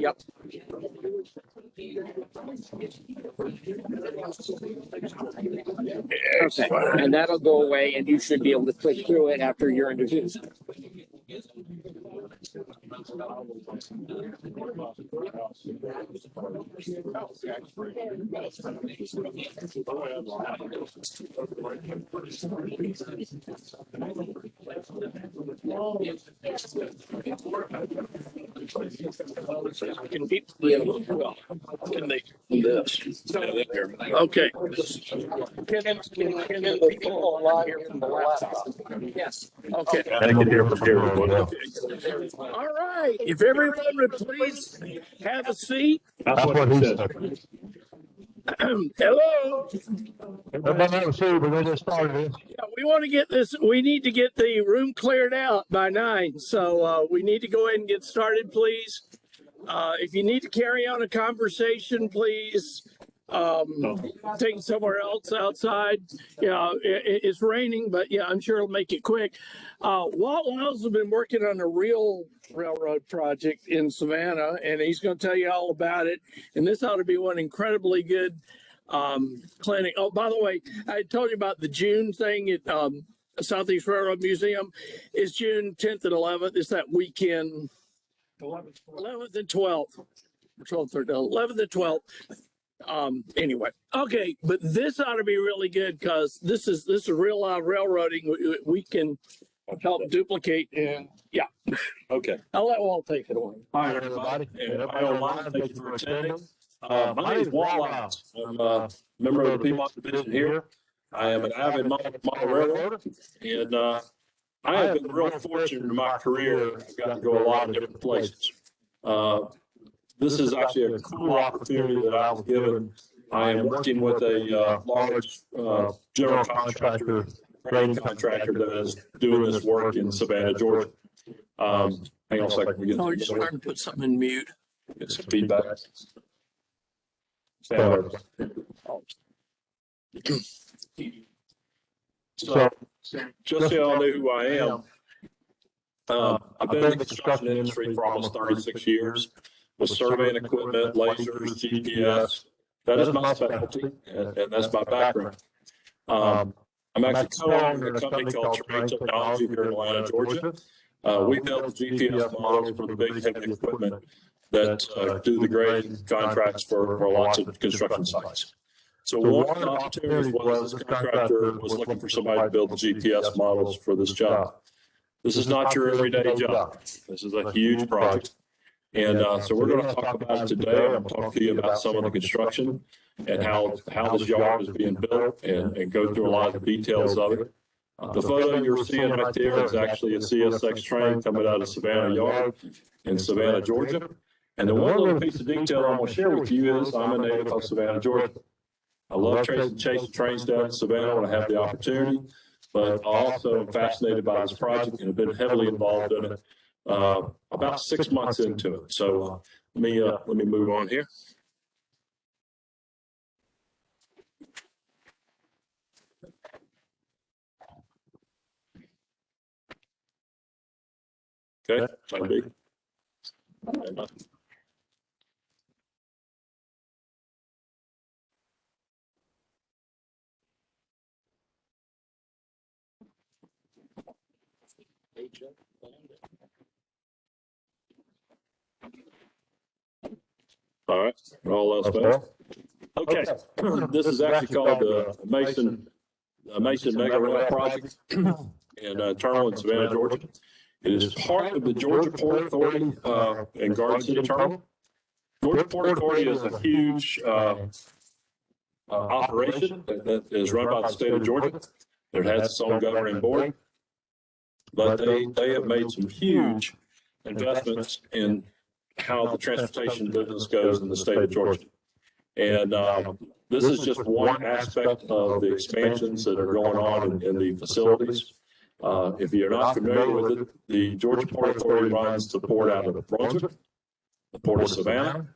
Yep. Okay. And that'll go away, and you should be able to click through it after you're introduced. Can people be able to, well, can they do this? Okay. Can the people online hear from the laptop? Yes. Okay. I can hear from here. All right. If everyone would please have a seat. That's what he said. Hello. Everybody have a seat. We're going to get started. Yeah, we want to get this. We need to get the room cleared out by 9. So we need to go ahead and get started, please. If you need to carry on a conversation, please take it somewhere else outside. Yeah, it's raining, but yeah, I'm sure it'll make it quick. Walt Liles has been working on a real railroad project in Savannah, and he's going to tell you all about it. And this ought to be one incredibly good clinic. Oh, by the way, I told you about the June thing at Southeast Railroad Museum. It's June 10th and 11th. It's that weekend. 11th and 12th. 12th or 11th and 12th. Anyway, okay, but this ought to be really good because this is real live railroading. We can help duplicate, and yeah. Okay. I'll let Walt take it away. Hi, everybody. Everybody online, thank you for attending. My name is Walt Liles. I'm a member of the Piedmont Division here. I am an avid model railroader, and I have been real fortunate in my career. I've gotten to go a lot of different places. This is actually a cool opportunity that I was given. I am working with a large general contractor, grain contractor that is doing this work in Savannah, Georgia. Hang on a second. No, you're just trying to put something in mute. Get some feedback. So, just so y'all know who I am, I've been in the construction industry for almost 36 years with surveying equipment, lasers, GPS. That is my specialty, and that's my background. I'm actually co-owner of a company called Terrain Technology here in Atlanta, Georgia. We build GPS models for the big heavy equipment that do the grading contracts for lots of construction sites. So one of the opportunities was this contractor was looking for somebody to build the GPS models for this job. This is not your everyday job. This is a huge project. And so we're going to talk about it today. I'm going to talk to you about some of the construction and how this yard is being built and go through a lot of the details of it. The photo you're seeing right there is actually a CSX train coming out of Savannah Yard in Savannah, Georgia. And the one little piece of detail I'm going to share with you is I'm a native of Savannah, Georgia. I love chasing trains down to Savannah when I have the opportunity, but I also am fascinated by this project and have been heavily involved in it about 6 months into it. So let me move on here. Okay, might be. All right, we're all else fast. Okay, this is actually called the Mason Mega Rail Project in Terminal in Savannah, Georgia. It is part of the Georgia Port Authority and Garden City Terminal. Georgia Port Authority is a huge operation that is run by the state of Georgia. It has its own governing board, but they have made some huge investments in how the transportation business goes in the state of Georgia. And this is just one aspect of the expansions that are going on in the facilities. If you're not familiar with it, the Georgia Port Authority runs the port out of Brunswick, the port of Savannah,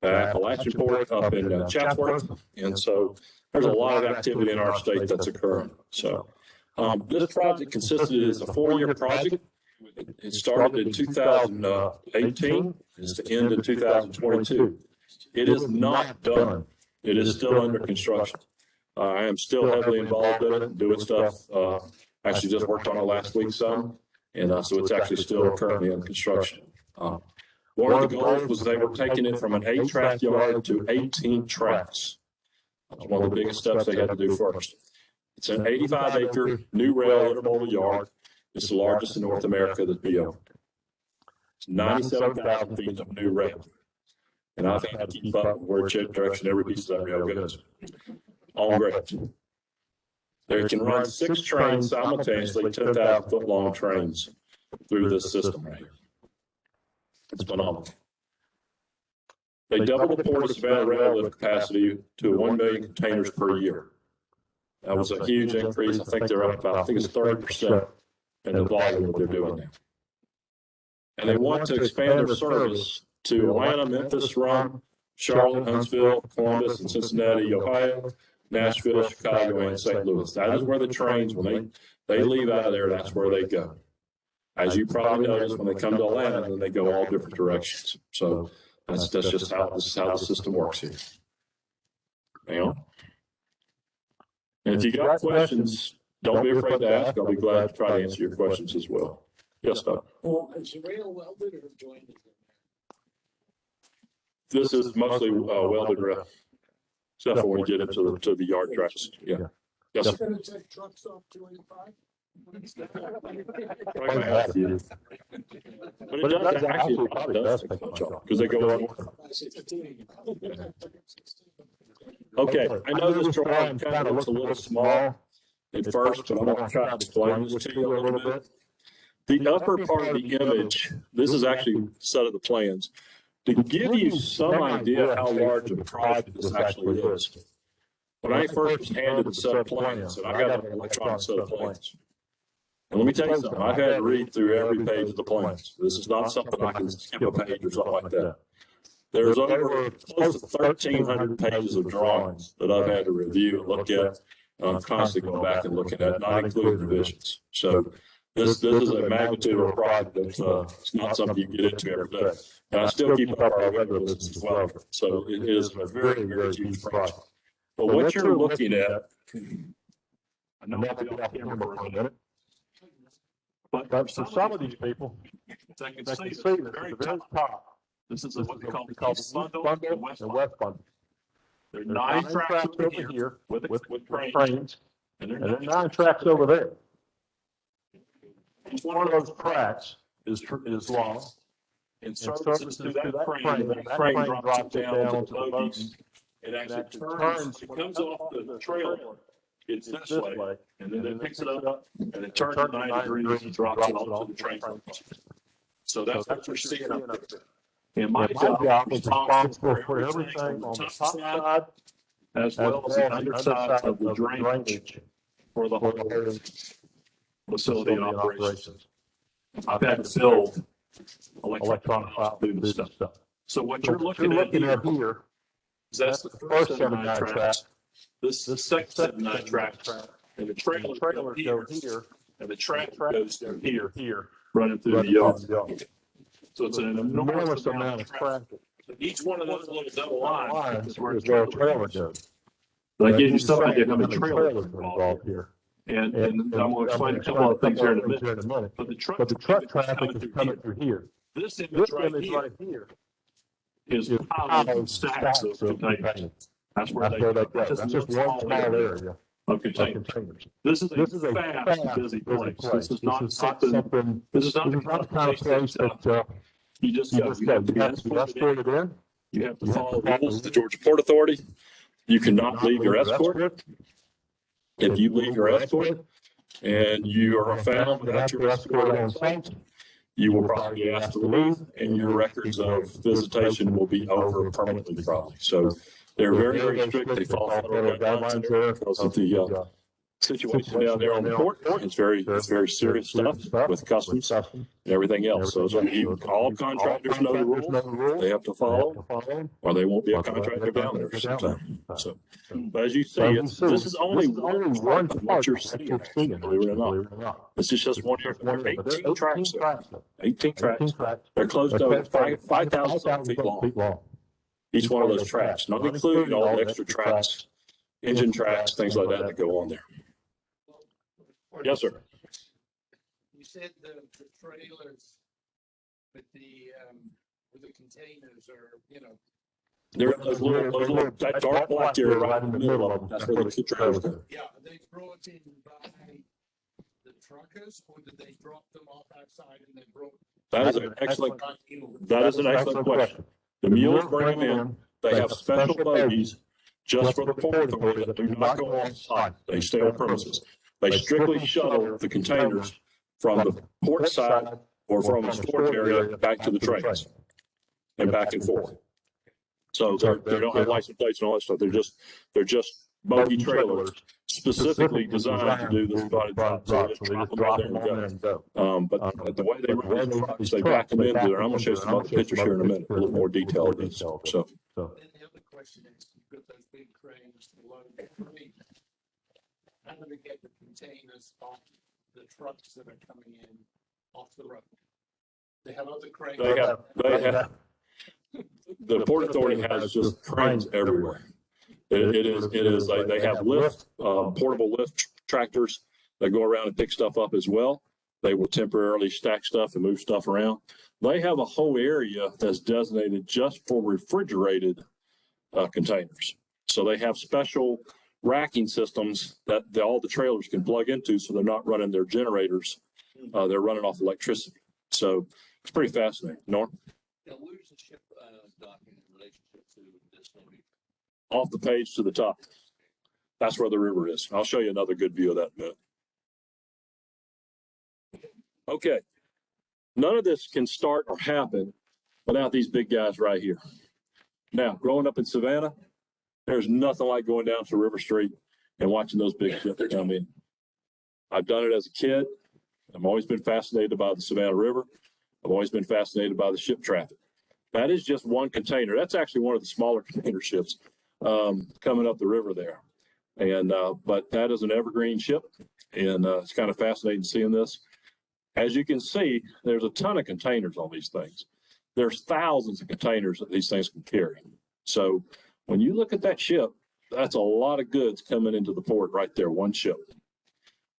the Appalachian Port up in Chatham. And so there's a lot of activity in our state that's occurring. So this project consisted as a 4-year project. It started in 2018. It's to end in 2022. It is not done. It is still under construction. I am still heavily involved in it, doing stuff. Actually, just worked on it last week some, and so it's actually still currently under construction. One of the goals was they were taking it from an 8-track yard to 18 tracks. That was one of the biggest steps they had to do first. It's an 85-acre new rail intermodal yard. It's the largest in North America that's built. It's 97,000 feet of new rail. And I've had to keep up with where direction every piece of that rail goes. On grade. They can run 6 trains simultaneously, 10,000-foot long trains through this system right here. It's phenomenal. They doubled the Port of Savannah rail lift capacity to 1 million containers per year. That was a huge increase. I think they're up about, I think it's 30% in the volume that they're doing now. And they want to expand their service to Atlanta, Memphis, Rome, Charlotte, Huntsville, Columbus, and Cincinnati, Ohio, Nashville, Chicago, and St. Louis. That is where the trains, when they leave out of there, that's where they go. As you probably noticed, when they come to Atlanta, then they go all different directions. So that's just how the system works here. You know? And if you got questions, don't be afraid to ask. I'll be glad to try to answer your questions as well. Yes, Doug. Well, is the rail welded or jointed? This is mostly welded rail. Except for when we get into the yard tracks. Yeah. Yes, sir. Gonna take trucks off 285? But it does actually does take much off because they go. Okay, I know this drawing kind of looks a little small at first, but I'm going to try to explain this to you a little bit. The upper part of the image, this is actually a set of the plans. To give you some idea how large of a project this actually is, when I first was handed the set of plans, and I got an electronic set of plans. And let me tell you something, I've had to read through every page of the plans. This is not something I can skip a page or something like that. There's over close to 1,300 pages of drawings that I've had to review and look at. I'm constantly going back and looking at, not including revisions. So this is a magnitude of a project that's it's not something you get into every day. And I still keep up our regular business as well. So it is a very, very huge project. But what you're looking at, I know I'll be off camera for a minute. But for some of these people, they can see this at the very top. This is what they call the East Bundle and West Bundle. There are 9 tracks over here with trains, and there are 9 tracks over there. Each one of those tracks is long, and services through that train. That train drops it down to the bogies. It actually turns. It comes off the trailer. It's this way, and then it picks it up, and it turns 90 degrees and drops it onto the train. So that's what you're seeing up there. And my job is responsible for everything on the top side, as well as the underside of the drainage for the whole facility and operations. I've had to build electronic file through this stuff. So what you're looking at here is that's the first 7 9 tracks. This is the second 7 9 tracks, and the trailer goes here, and the track goes through here, running through the yard. So it's an enormous amount of traffic. Each one of those little double lines is where the trailer goes. So that gives you some idea how many trailers are involved here. And I'm going to explain a couple of things here in a minute. But the truck traffic is coming through here. This image right here is piles, stacks of containers. That's where they go. That's just one small area of containers. This is a fast, busy place. This is not something. This is not the kind of place that you just go. You have to be escorted in. You have to follow the rules of the Georgia Port Authority. You cannot leave your escort. If you leave your escort and you are found without your escort on site, you will probably be asked to leave, and your records of visitation will be over permanently, probably. So they're very, very strict. They follow federal guidelines there because of situation down there on the port. It's very serious stuff with customs and everything else. So all contractors know the rules they have to follow, or they won't be a contractor down there sometime. So, but as you see, this is only one part of what you're seeing, believe it or not. This is just one area. There are 18 tracks there. 18 tracks. They're close to over 5,000 feet long. Each one of those tracks, not including all the extra tracks, engine tracks, things like that go on there. Yes, sir. You said the trailers with the containers are, They're those little that dark black area right in the middle of them. That's where the trailers go. yeah, are they brought in by the truckers, or did they drop them off outside and they brought? That is an excellent question. The mules bring them in. They have special bogies just for the port authority that do not go on site. They stay on premises. They strictly shuttle the containers from the port side or from the storage area back to the trains and back and forth. So they don't have license plates and all that stuff. They're just bogie trailers specifically designed to do this body job. So they just drop them right there and go. But the way they run these trucks, they back them into there. I'm going to show you some other pictures here in a minute, a little more detail of this. So then the other question is, you've got those big cranes to load the freight. How do they get the containers off the trucks that are coming in off the road? They have other cranes. They have. The Port Authority has just cranes everywhere. It is like they have portable lift tractors that go around and pick stuff up as well. They will temporarily stack stuff and move stuff around. They have a whole area that's designated just for refrigerated containers. So they have special racking systems that all the trailers can plug into, so they're not running their generators. They're running off electricity. So it's pretty fascinating. Norm? Now, where's the ship docking in relationship to this one? Off the page to the top. That's where the river is. I'll show you another good view of that in a minute. Okay. None of this can start or happen without these big guys right here. Now, growing up in Savannah, there's nothing like going down to River Street and watching those big ships come in. I've done it as a kid. I've always been fascinated by the Savannah River. I've always been fascinated by the ship traffic. That is just one container. That's actually one of the smaller container ships coming up the river there. And but that is an evergreen ship, and it's kind of fascinating seeing this. As you can see, there's a ton of containers on these things. There's thousands of containers that these things can carry. So when you look at that ship, that's a lot of goods coming into the port right there, one ship.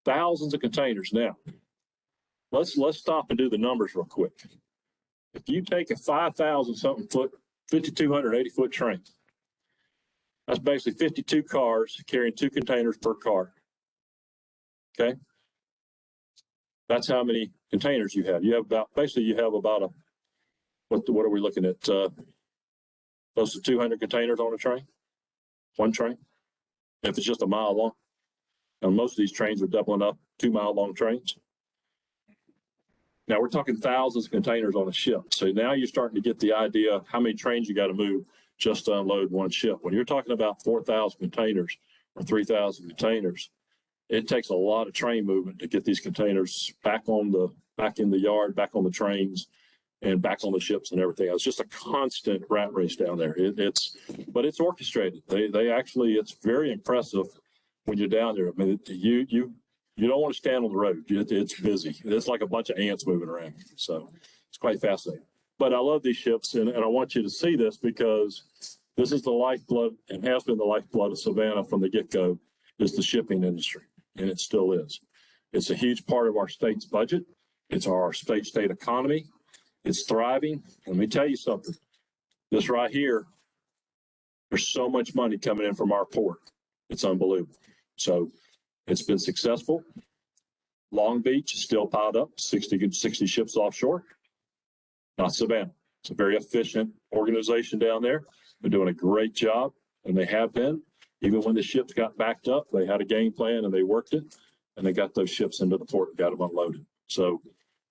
Thousands of containers. Now, let's stop and do the numbers real quick. If you take a 5,000 something foot, 5,280 foot train, that's basically 52 cars carrying 2 containers per car. Okay. That's how many containers you have. You have about what are we looking at? Close to 200 containers on a train, one train, if it's just a mile long. And most of these trains are doubling up 2 mile long trains. Now we're talking thousands of containers on a ship. So now you're starting to get the idea of how many trains you got to move just to unload one ship. When you're talking about 4,000 containers or 3,000 containers, it takes a lot of train movement to get these containers back in the yard, back on the trains, and back on the ships and everything. It's just a constant rat race down there. But it's orchestrated. They actually, it's very impressive when you're down there. I mean, you don't want to stand on the road. It's busy. It's like a bunch of ants moving around. So it's quite fascinating. But I love these ships, and I want you to see this because this is the lifeblood and has been the lifeblood of Savannah from the get-go, is the shipping industry, and it still is. It's a huge part of our state's budget. It's our state economy. It's thriving. Let me tell you something. This right here, there's so much money coming in from our port. It's unbelievable. So it's been successful. Long Beach is still piled up, 60 ships offshore. Not Savannah. It's a very efficient organization down there. They're doing a great job, and they have been. Even when the ships got backed up, they had a game plan and they worked it, and they got those ships into the port and got them unloaded. So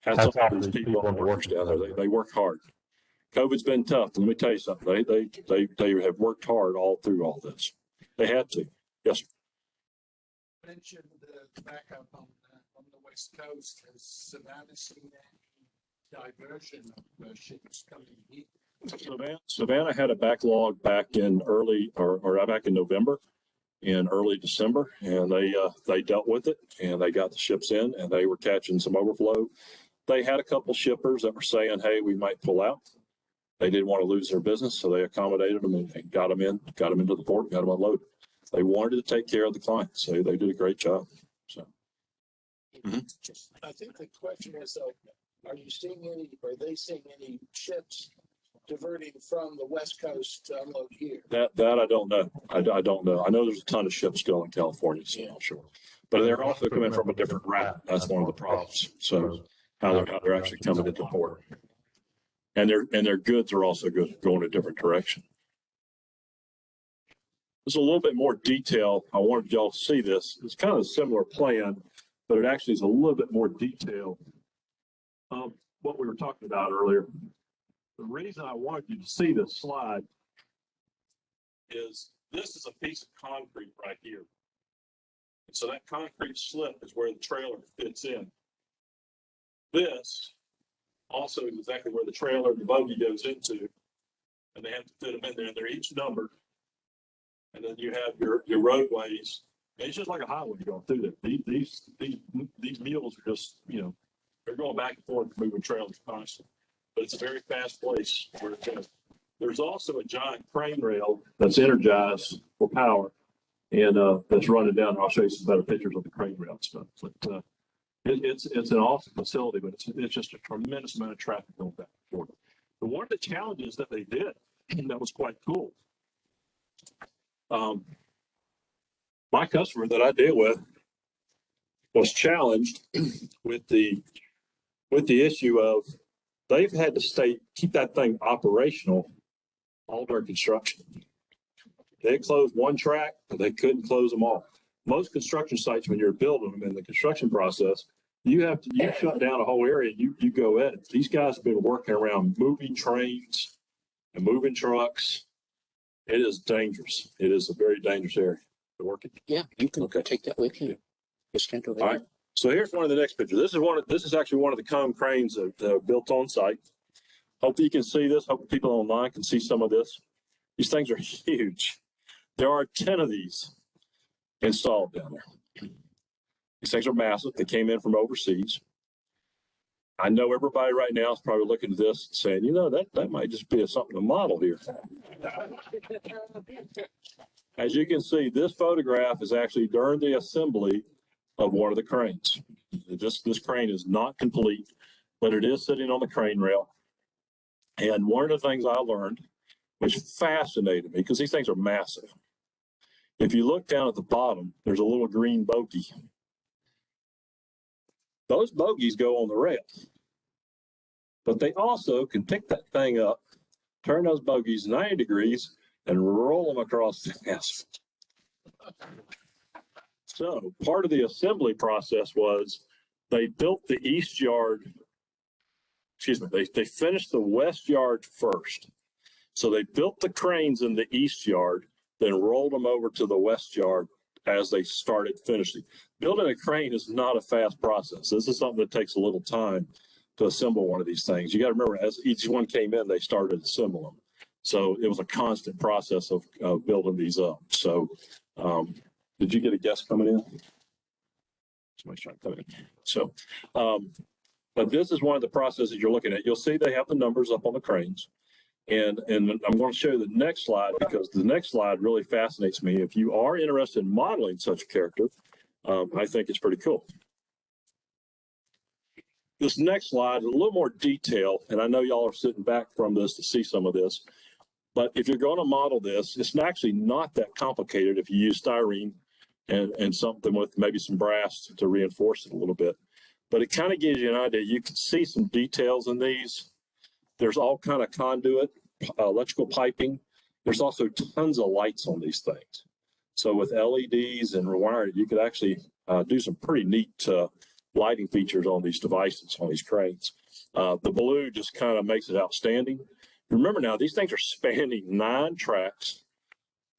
hats off to these people and the workers down there. They work hard. COVID's been tough. Let me tell you something. They have worked hard all through all this. They had to. Yes. Mentioned back up on the West Coast, has Savannah seen any diversion of ships coming here? Savannah had a backlog back in back in November and early December, and they dealt with it and they got the ships in and they were catching some overflow. They had a couple shippers that were saying, hey, we might pull out. They didn't want to lose their business, so they accommodated them and got them into the port, got them unloaded. They wanted to take care of the clients, so they did a great job. So I think the question is, though, are they seeing any ships diverting from the West Coast to unload here? That I don't know. I don't know. I know there's a ton of ships going to California, so I'm sure. But they're also coming from a different route. That's one of the problems. So how they're actually coming into port. And their goods are also going a different direction. There's a little bit more detail. I wanted y'all to see this. It's kind of a similar plan, but it actually is a little bit more detail of what we were talking about earlier. The reason I wanted you to see this slide is this is a piece of concrete right here. And so that concrete slip is where the trailer fits in. This also is exactly where the trailer, the buggy goes into, and they have to fit them in there, and they're each numbered. And then you have your roadways. And it's just like a highway going through there. These mules are just, they're going back and forth moving trailers constantly. But it's a very fast place where it goes. There's also a giant crane rail that's energized for power, and that's running down. I'll show you some better pictures of the crane rail and stuff. But it's an awesome facility, but it's just a tremendous amount of traffic going back and forth. But one of the challenges that they did that was quite cool. My customer that I deal with was challenged with the issue of they've had to keep that thing operational all during construction. They closed one track, but they couldn't close them all. Most construction sites, when you're building them in the construction process, you shut down a whole area. You go in. These guys have been working around moving trains and moving trucks. It is dangerous. It is a very dangerous area to work in. Yeah, you can take that with you. Just stand over All there. right. So here's one of the next pictures. This is actually one of the cone cranes that are built on site. Hopefully you can see this. Hopefully people online can see some of this. These things are huge. There are 10 of these installed down there. These things are massive. They came in from overseas. I know everybody right now is probably looking at this and saying, that might just be something to model here. As you can see, this photograph is actually during the assembly of one of the cranes. This crane is not complete, but it is sitting on the crane rail. And one of the things I learned, which fascinated me, because these things are massive. If you look down at the bottom, there's a little green bogey. Those bogies go on the rail. But they also can pick that thing up, turn those bogies 90 degrees, and roll them across the asphalt. So part of the assembly process was they built the east yard, they finished the west yard first. So they built the cranes in the east yard, then rolled them over to the west yard as they started finishing. Building a crane is not a fast process. This is something that takes a little time to assemble one of these things. You got to remember, as each one came in, they started assembling them. So it was a constant process of building these up. So did you get a guest coming in? Somebody's trying to come in. So, but this is one of the processes you're looking at. You'll see they have the numbers up on the cranes. And I'm going to show you the next slide, because the next slide really fascinates me. If you are interested in modeling such a character, I think it's pretty cool. This next slide is a little more detail, and I know y'all are sitting back from this to see some of this. But if you're going to model this, it's actually not that complicated if you use styrene and something with maybe some brass to reinforce it a little bit. But it kind of gives you an idea. You can see some details in these. There's all kind of conduit, electrical piping. There's also tons of lights on these things. So with LEDs and rewiring, you could actually do some pretty neat lighting features on these devices, on these cranes. The blue just kind of makes it outstanding. Remember now, these things are spanning 9 tracks,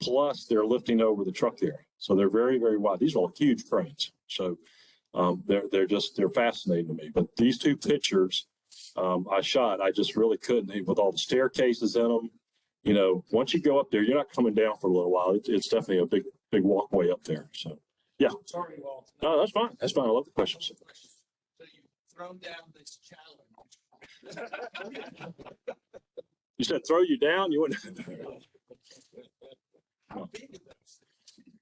plus they're lifting over the truck there. So they're very, very wide. These are all huge cranes. So they're fascinating to me. But these two pictures I just really couldn't, with all the staircases in them. You know, once you go up there, you're not coming down for a little while. It's definitely a big walkway up there. So, yeah. Sorry, Walt. No, that's fine. That's fine. I love the questions. So you've thrown down this challenge. You said throw you down. You wouldn't. How big are those things?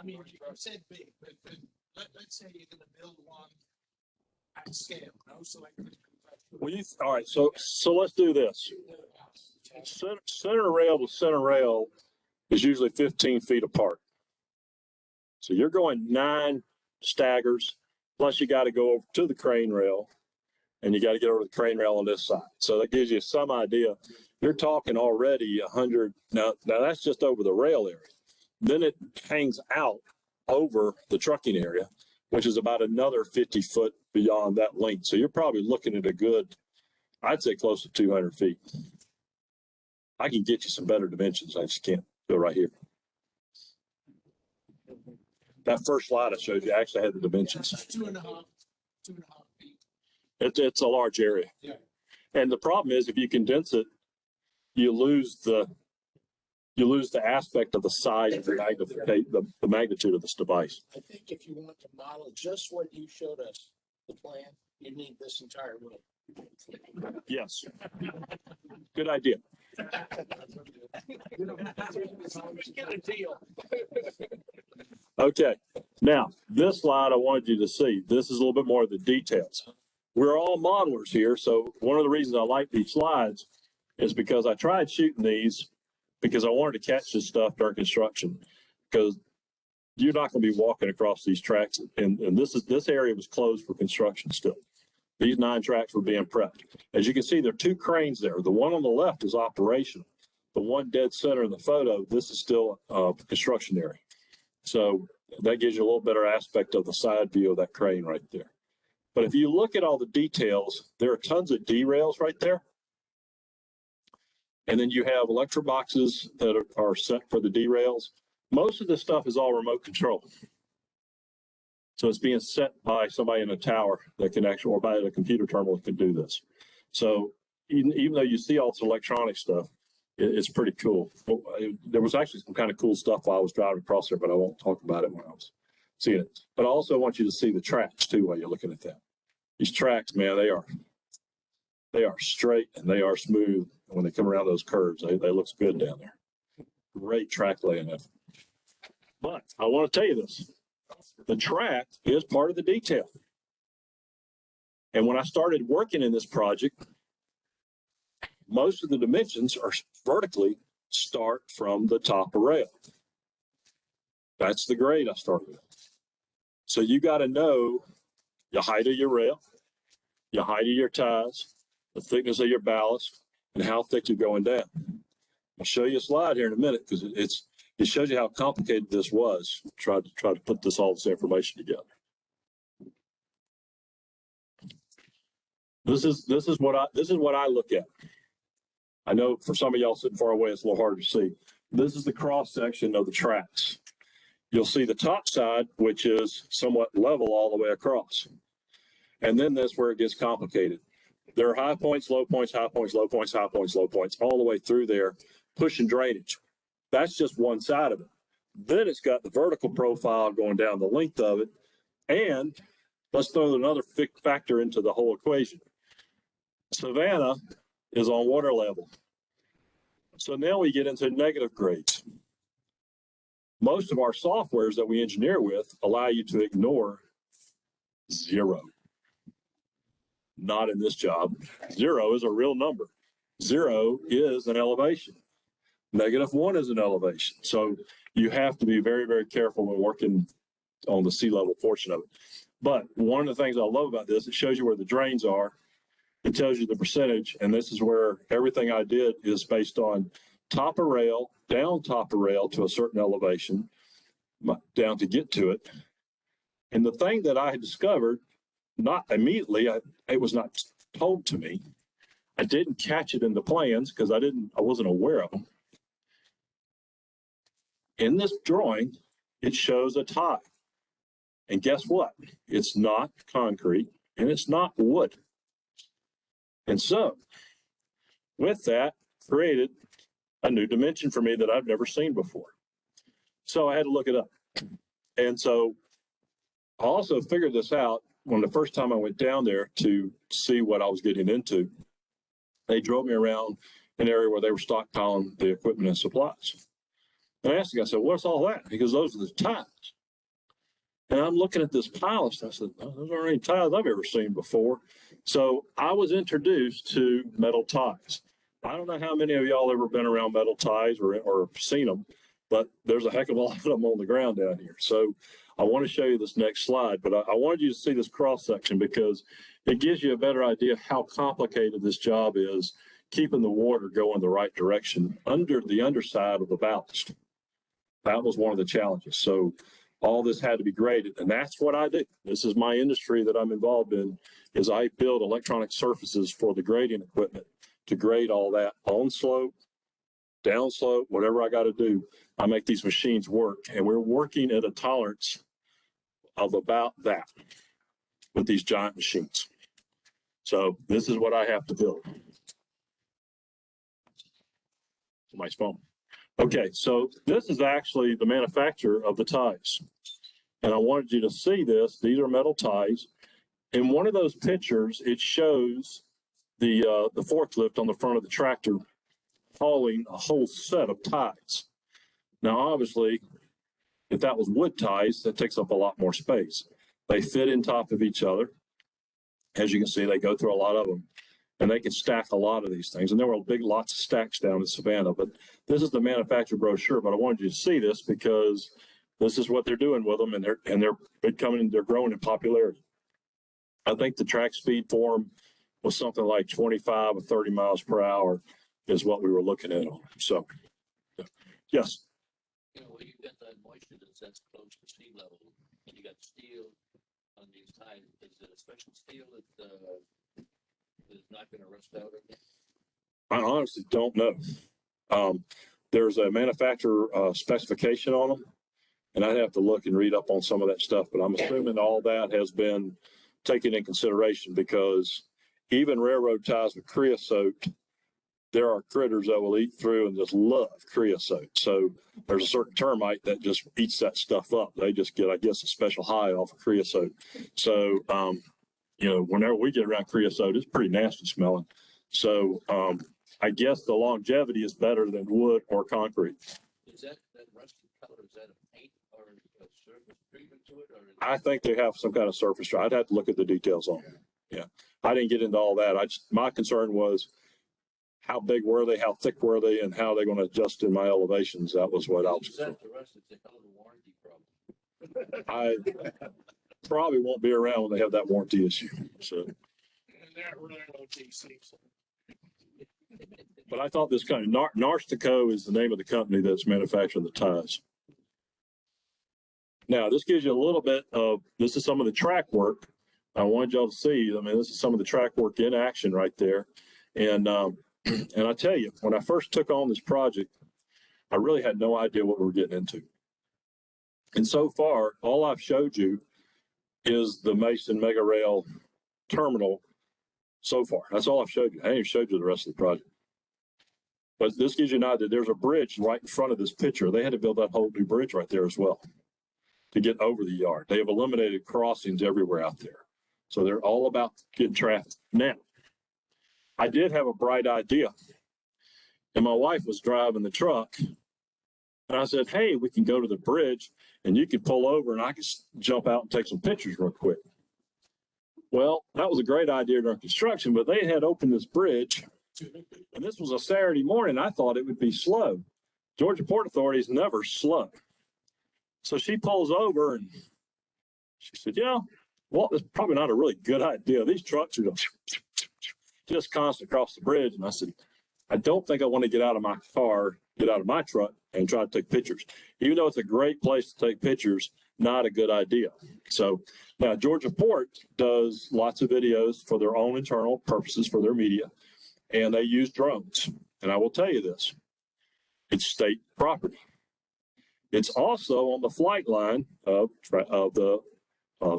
I mean, you said big, but let's say you're going to build one at scale, no selective compression. All right. So let's do this. Center rail to center rail is usually 15 feet apart. So you're going 9 staggers, plus you got to go over to the crane rail, and you got to get over the crane rail on this side. So that gives you some idea. You're talking already 100. Now that's just over the rail area. Then it hangs out over the trucking area, which is about another 50 foot beyond that length. So you're probably looking at a good, I'd say close to 200 feet. I can get you some better dimensions. I just can't do it right here. That first slide I showed you actually had the dimensions. 2.5 feet. It's a large area. Yeah. And the problem is if you condense it, you lose the aspect of the size of the magnitude of this device. I think if you want to model just what you showed us, the plan, you need this entire room. Yes. Good idea. Get a deal. Okay. Now, this slide I wanted you to see. This is a little bit more of the details. We're all modelers here, so one of the reasons I like these slides is because I tried shooting these because I wanted to catch this stuff during construction, because you're not going to be walking across these tracks, and this area was closed for construction still. These 9 tracks were being prepped. As you can see, there are 2 cranes there. The one on the left is operational. The one dead center in the photo, this is still a construction area. So that gives you a little better aspect of the side view of that crane right there. But if you look at all the details, there are tons of derails right there. And then you have electro boxes that are set for the derails. Most of this stuff is all remote control. So it's being set by somebody in a tower that can actually, or by a computer terminal that can do this. So even though you see all this electronic stuff, it's pretty cool. There was actually some kind of cool stuff while I was driving across there, but I won't talk about it when I was seeing it. But I also want you to see the tracks too while you're looking at that. These tracks, man, they are straight and they are smooth. And when they come around those curves, they look good down there. Great track laying effort. But I want to tell you this. The track is part of the detail. And when I started working in this project, most of the dimensions are vertically start from the top of rail. That's the grade I started with. So you got to know the height of your rail, the height of your ties, the thickness of your ballast, and how thick you're going down. I'll show you a slide here in a minute because it shows you how complicated this was. Try to put all this information together. This is what I look at. I know for some of y'all sitting far away, it's a little harder to see. This is the cross section of the tracks. You'll see the top side, which is somewhat level all the way across. And then that's where it gets complicated. There are high points, low points, high points, low points, high points, low points, all the way through there, pushing drainage. That's just one side of it. Then it's got the vertical profile going down the length of it. And let's throw another factor into the whole equation. Savannah is on water level. So now we get into negative grades. Most of our softwares that we engineer with allow you to ignore 0. Not in this job. 0 is a real number. 0 is an elevation. -1 is an elevation. So you have to be very, very careful when working on the sea level portion of it. But one of the things I love about this, it shows you where the drains are. It tells you the percentage, and this is where everything I did is based on top of rail, down top of rail to a certain elevation, down to get to it. And the thing that I had discovered, not immediately, it was not told to me. I didn't catch it in the plans because I wasn't aware of them. In this drawing, it shows a tie. And guess what? It's not concrete and it's not wood. And so with that, created a new dimension for me that I've never seen before. So I had to look it up. And so I also figured this out when the first time I went down there to see what I was getting into. They drove me around an area where they were stockpiling the equipment and supplies. And I asked the guy, I said, what's all that? Because those are the ties. And I'm looking at this pile of stuff. I said, oh, those aren't any ties I've ever seen before. So I was introduced to metal ties. I don't know how many of y'all ever been around metal ties or seen them, but there's a heck of a lot of them on the ground down here. So I want to show you this next slide, but I wanted you to see this cross section because it gives you a better idea how complicated this job is, keeping the water going the right direction under the underside of the ballast. That was one of the challenges. So all this had to be graded, and that's what I do. This is my industry that I'm involved in, is I build electronic surfaces for the grading equipment to grade all that on slope, down slope, whatever I got to do. I make these machines work, and we're working at a tolerance of about that with these giant machines. So this is what I have to build. Somebody's phone. Okay, so this is actually the manufacturer of the ties. And I wanted you to see this. These are metal ties. In one of those pictures, it shows the forklift on the front of the tractor hauling a whole set of ties. Now, obviously, if that was wood ties, that takes up a lot more space. They fit in top of each other. As you can see, they go through a lot of them. And they can stack a lot of these things. And there were big lots of stacks down in Savannah. But this is the manufacturer brochure. But I wanted you to see this because this is what they're doing with them, and they're growing in popularity. I think the track speed for them was something like 25 or 30 miles per hour is what we were looking at on. So, yes. You know, where you got that moisture that's close to sea level, and you got steel on these ties. Is it a special steel that is not going to rust out again? I honestly don't know. There's a manufacturer specification on them, and I'd have to look and read up on some of that stuff, but I'm assuming all that has been taken in consideration because even railroad ties with creosote, there are critters that will eat through and just love creosote. So there's a certain termite that just eats that stuff up. They just get, I guess, a special high off of creosote. So, you know, whenever we get around creosote, it's pretty nasty smelling. So I guess the longevity is better than wood or concrete. Is that rusty color, is that a paint or a surface treatment to it? Or I think they have some kind of surface. I'd have to look at the details on it. Yeah. I didn't get into all that. My concern was how big were they, how thick were they, and how are they going to adjust in my elevations. That was what I was concerned. The rest it's a hell of a warranty problem. I probably won't be around when they have that warranty issue. So, And that really OTC. but I thought this kind of Narstico is the name of the company that's manufacturing the ties. Now, this gives you a little bit of, this is some of the track work. I wanted y'all to see, I mean, this is some of the track work in action right there. And I tell you, when I first took on this project, I really had no idea what we were getting into. And so far, all I've showed you is the Mason Mega Rail terminal so far. That's all I've showed you. I haven't even showed you the rest of the project. But this gives you an idea. There's a bridge right in front of this picture. They had to build that whole new bridge right there as well to get over the yard. They have eliminated crossings everywhere out there. So they're all about getting traffic. Now, I did have a bright idea. And my wife was driving the truck. And I said, hey, we can go to the bridge and you can pull over and I can jump out and take some pictures real quick. Well, that was a great idea during construction, but they had opened this bridge. And this was a Saturday morning. I thought it would be slow. Georgia Port Authority is never slow. So she pulls over and she said, yeah, well, it's probably not a really good idea. These trucks are just constant across the bridge. And I said, I don't think I want to get out of my car, get out of my truck and try to take pictures. Even though it's a great place to take pictures, not a good idea. So now Georgia Port does lots of videos for their own internal purposes for their media, and they use drones. And I will tell you this, it's state property. It's also on the flight line of the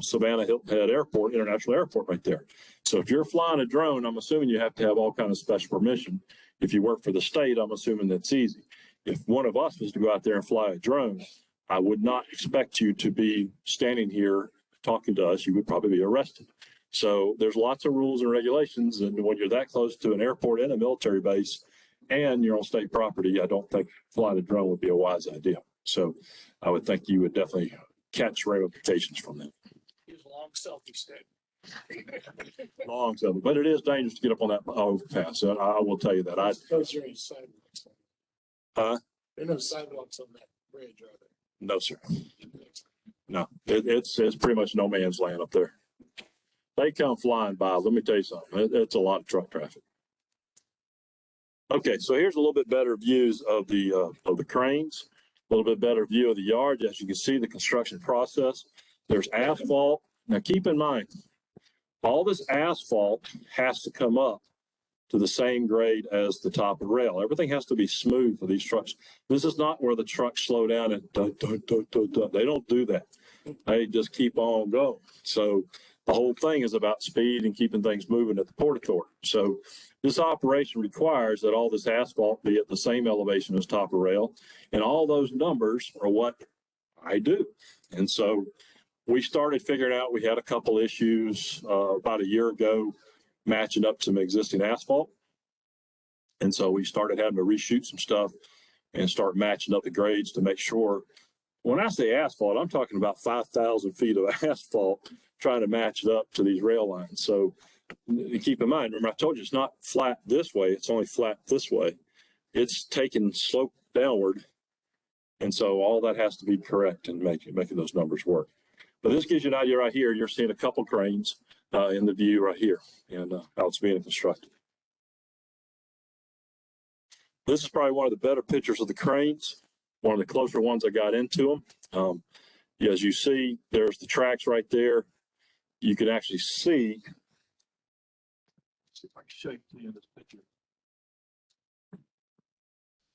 Savannah Hilton Head Airport, International Airport right there. So if you're flying a drone, I'm assuming you have to have all kinds of special permission. If you work for the state, I'm assuming that's easy. If one of us was to go out there and fly a drone, I would not expect you to be standing here talking to us. You would probably be arrested. So there's lots of rules and regulations. And when you're that close to an airport and a military base and you're on state property, I don't think flying a drone would be a wise idea. So I would think you would definitely catch ramifications from that. Here's a long selfie stick. Long selfie, but it is dangerous to get up on that overpass. I will tell you that. Those are any sidewalks. Huh? There are no sidewalks on that bridge, are there? No, sir. No, it's pretty much no man's land up there. They come flying by. Let me tell you something. It's a lot of truck traffic. Okay, so here's a little bit better views of the cranes. A little bit better view of the yard. As you can see, the construction process. There's asphalt. Now, keep in mind, all this asphalt has to come up to the same grade as the top of the rail. Everything has to be smooth for these trucks. This is not where the trucks slow down and dun, dun, dun, dun, dun. They don't do that. They just keep on going. So the whole thing is about speed and keeping things moving at the Port Authority. So this operation requires that all this asphalt be at the same elevation as top of rail. And all those numbers are what I do. And so we started figuring out we had a couple issues about a year ago matching up some existing asphalt. And so we started having to reshoot some stuff and start matching up the grades to make sure. When I say asphalt, I'm talking about 5,000 feet of asphalt trying to match it up to these rail lines. So keep in mind, remember I told you it's not flat this way, it's only flat this way. It's taking slope downward. And so all that has to be correct in making those numbers work. But this gives you an idea right here. You're seeing a couple cranes in the view right here and how it's being constructed. This is probably one of the better pictures of the cranes, one of the closer ones I got into them. As you see, there's the tracks right there. You can actually see if I can show you in this picture.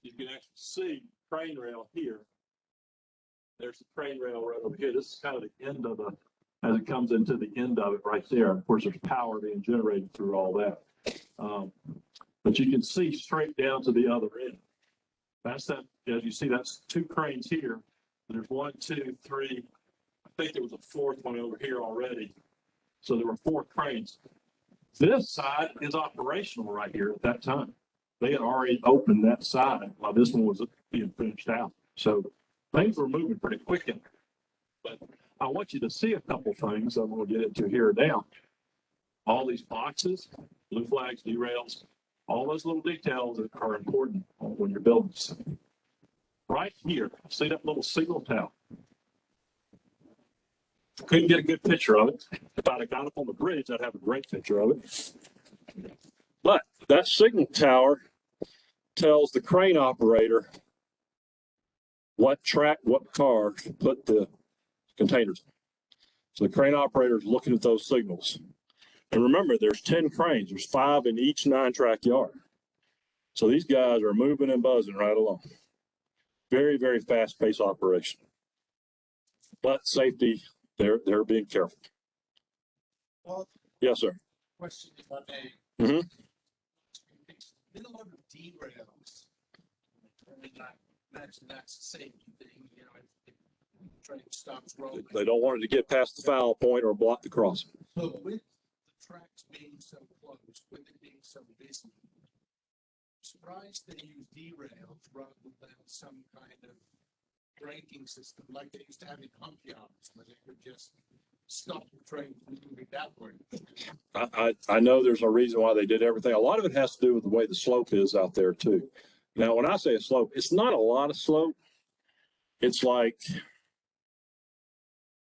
You can actually see crane rail here. There's the crane rail right over here. This is kind of the end of the, as it comes into the end of it right there. Of course, there's power being generated through all that. But you can see straight down to the other end. That's that, as you see, that's two cranes here. There's 1, 2, 3. I think there was a fourth one over here already. So there were 4 cranes. This side is operational right here at that time. They had already opened that side while this one was being finished out. So things were moving pretty quick in there. But I want you to see a couple things I'm going to get into here now. All these boxes, blue flags, derails, all those little details that are important when you're building something. Right here, see that little signal tower? Couldn't get a good picture of it. If I'd have got up on the bridge, I'd have a great picture of it. But that signal tower tells the crane operator what track, what car to put the containers in. So the crane operator is looking at those signals. And remember, there's 10 cranes. There's 5 in each 9-track yard. So these guys are moving and buzzing right along. Very, very fast-paced operation. But safety, they're being careful. Well, yes, sir. question if I may. Mm-hmm. Been a lot of derails. I mean, I imagine that's the safety thing, you know, if the train stops rolling. They don't want it to get past the foul point or block the crossing. So with the tracks being so close, with it being so busy, I'm surprised they use derails rather than some kind of braking system like they used to have in hump yards, where they could just stop the train from moving backward. I know there's a reason why they did everything. A lot of it has to do with the way the slope is out there too. Now, when I say a slope, it's not a lot of slope. It's like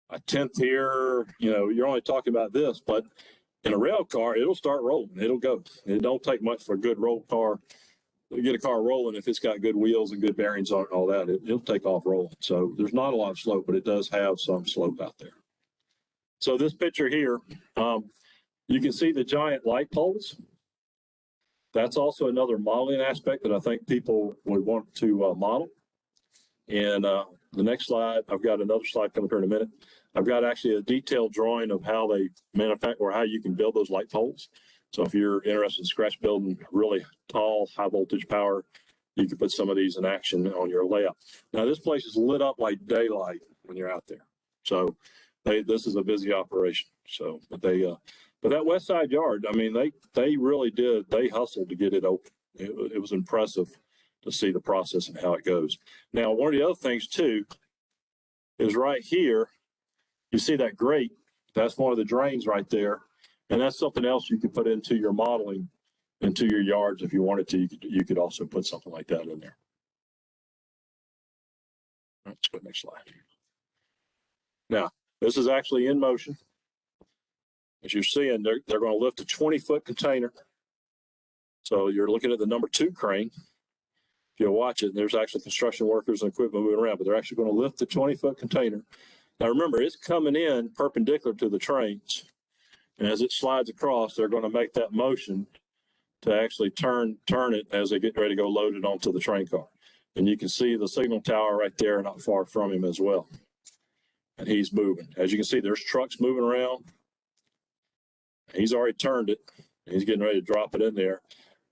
a tenth here. You know, you're only talking about this, but in a rail car, it'll start rolling. It'll go. It don't take much for a good roll car. You get a car rolling if it's got good wheels and good bearings on it and all that. It'll take off rolling. So there's not a lot of slope, but it does have some slope out there. So this picture here, you can see the giant light poles. That's also another modeling aspect that I think people would want to model. And the next slide, I've got another slide coming here in a minute. I've got actually a detailed drawing of how they manufacture or how you can build those light poles. So if you're interested in scratch building really tall, high voltage power, you can put some of these in action on your layout. Now this place is lit up like daylight when you're out there. So this is a busy operation. So, but that west side yard, I mean, they really did, they hustled to get it open. It was impressive to see the process and how it goes. Now, one of the other things too is right here, you see that grate, that's one of the drains right there. And that's something else you could put into your modeling, into your yards if you wanted to. You could also put something like that in there. Let's go next slide. Now, this is actually in motion. As you're seeing, they're going to lift a 20-foot container. So you're looking at the number 2 crane. If you'll watch it, there's actually construction workers and equipment moving around, but they're actually going to lift the 20-foot container. Now remember, it's coming in perpendicular to the trains. And as it slides across, they're going to make that motion to actually turn it as they get ready to go load it onto the train car. And you can see the signal tower right there, not far from him as well. And he's moving. As you can see, there's trucks moving around. He's already turned it. He's getting ready to drop it in there.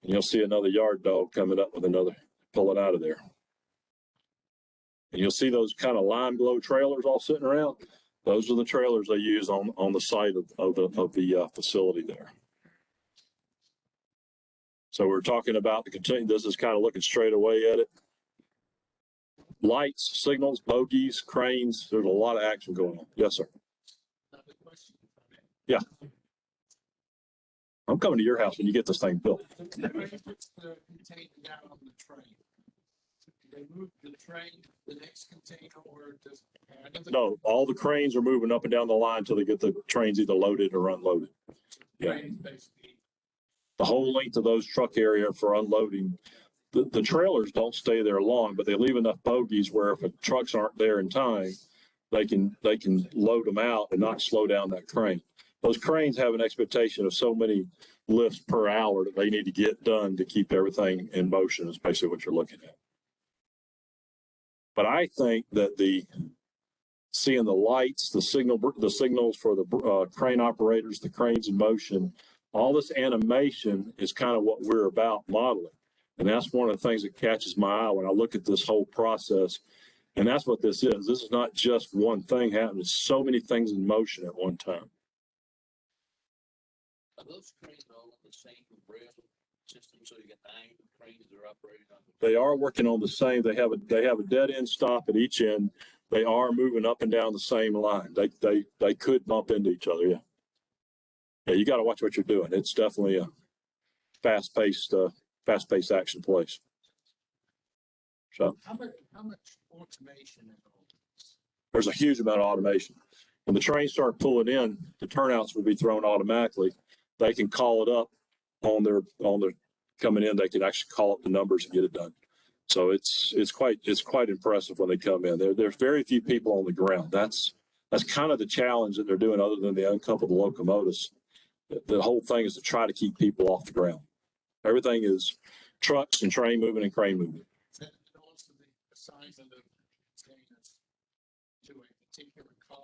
And you'll see another yard dog coming up with another, pull it out of there. And you'll see those kind of lime glow trailers all sitting around. Those are the trailers they use on the site of the facility there. So we're talking about the container. This is kind of looking straight away at it. Lights, signals, bogies, cranes. There's a lot of action going on. Yes, sir. Another question. Yeah. I'm coming to your house when you get this thing built. The train puts the container down on the train. They move the train, the next container, or does another? No, all the cranes are moving up and down the line until they get the trains either loaded or unloaded. Yeah. Train basically. The whole length of those truck area for unloading. The trailers don't stay there long, but they leave enough bogies where if the trucks aren't there in time, they can load them out and not slow down that crane. Those cranes have an expectation of so many lifts per hour that they need to get done to keep everything in motion is basically what you're looking at. But I think that seeing the lights, the signals for the crane operators, the cranes in motion, all this animation is kind of what we're about modeling. And that's one of the things that catches my eye when I look at this whole process. And that's what this is. This is not just one thing happening. It's so many things in motion at one time. Are those cranes all on the same rail system? So you got 9 cranes that are operating on They are working on the same. They have a dead end stop at each end. They are moving up and down the same line. They could bump into each other. Yeah. Yeah. You got to watch what you're doing. It's definitely a fast paced action place. So How much automation in all this? there's a huge amount of automation. When the trains start pulling in, the turnouts will be thrown automatically. They can call it up on their coming in. They can actually call up the numbers and get it done. So it's quite impressive when they come in. There's very few people on the ground. That's kind of the challenge that they're doing, other than the uncoupled locomotives. The whole thing is to try to keep people off the ground. Everything is trucks and train moving and crane moving. And also the size of the containers to a particular car,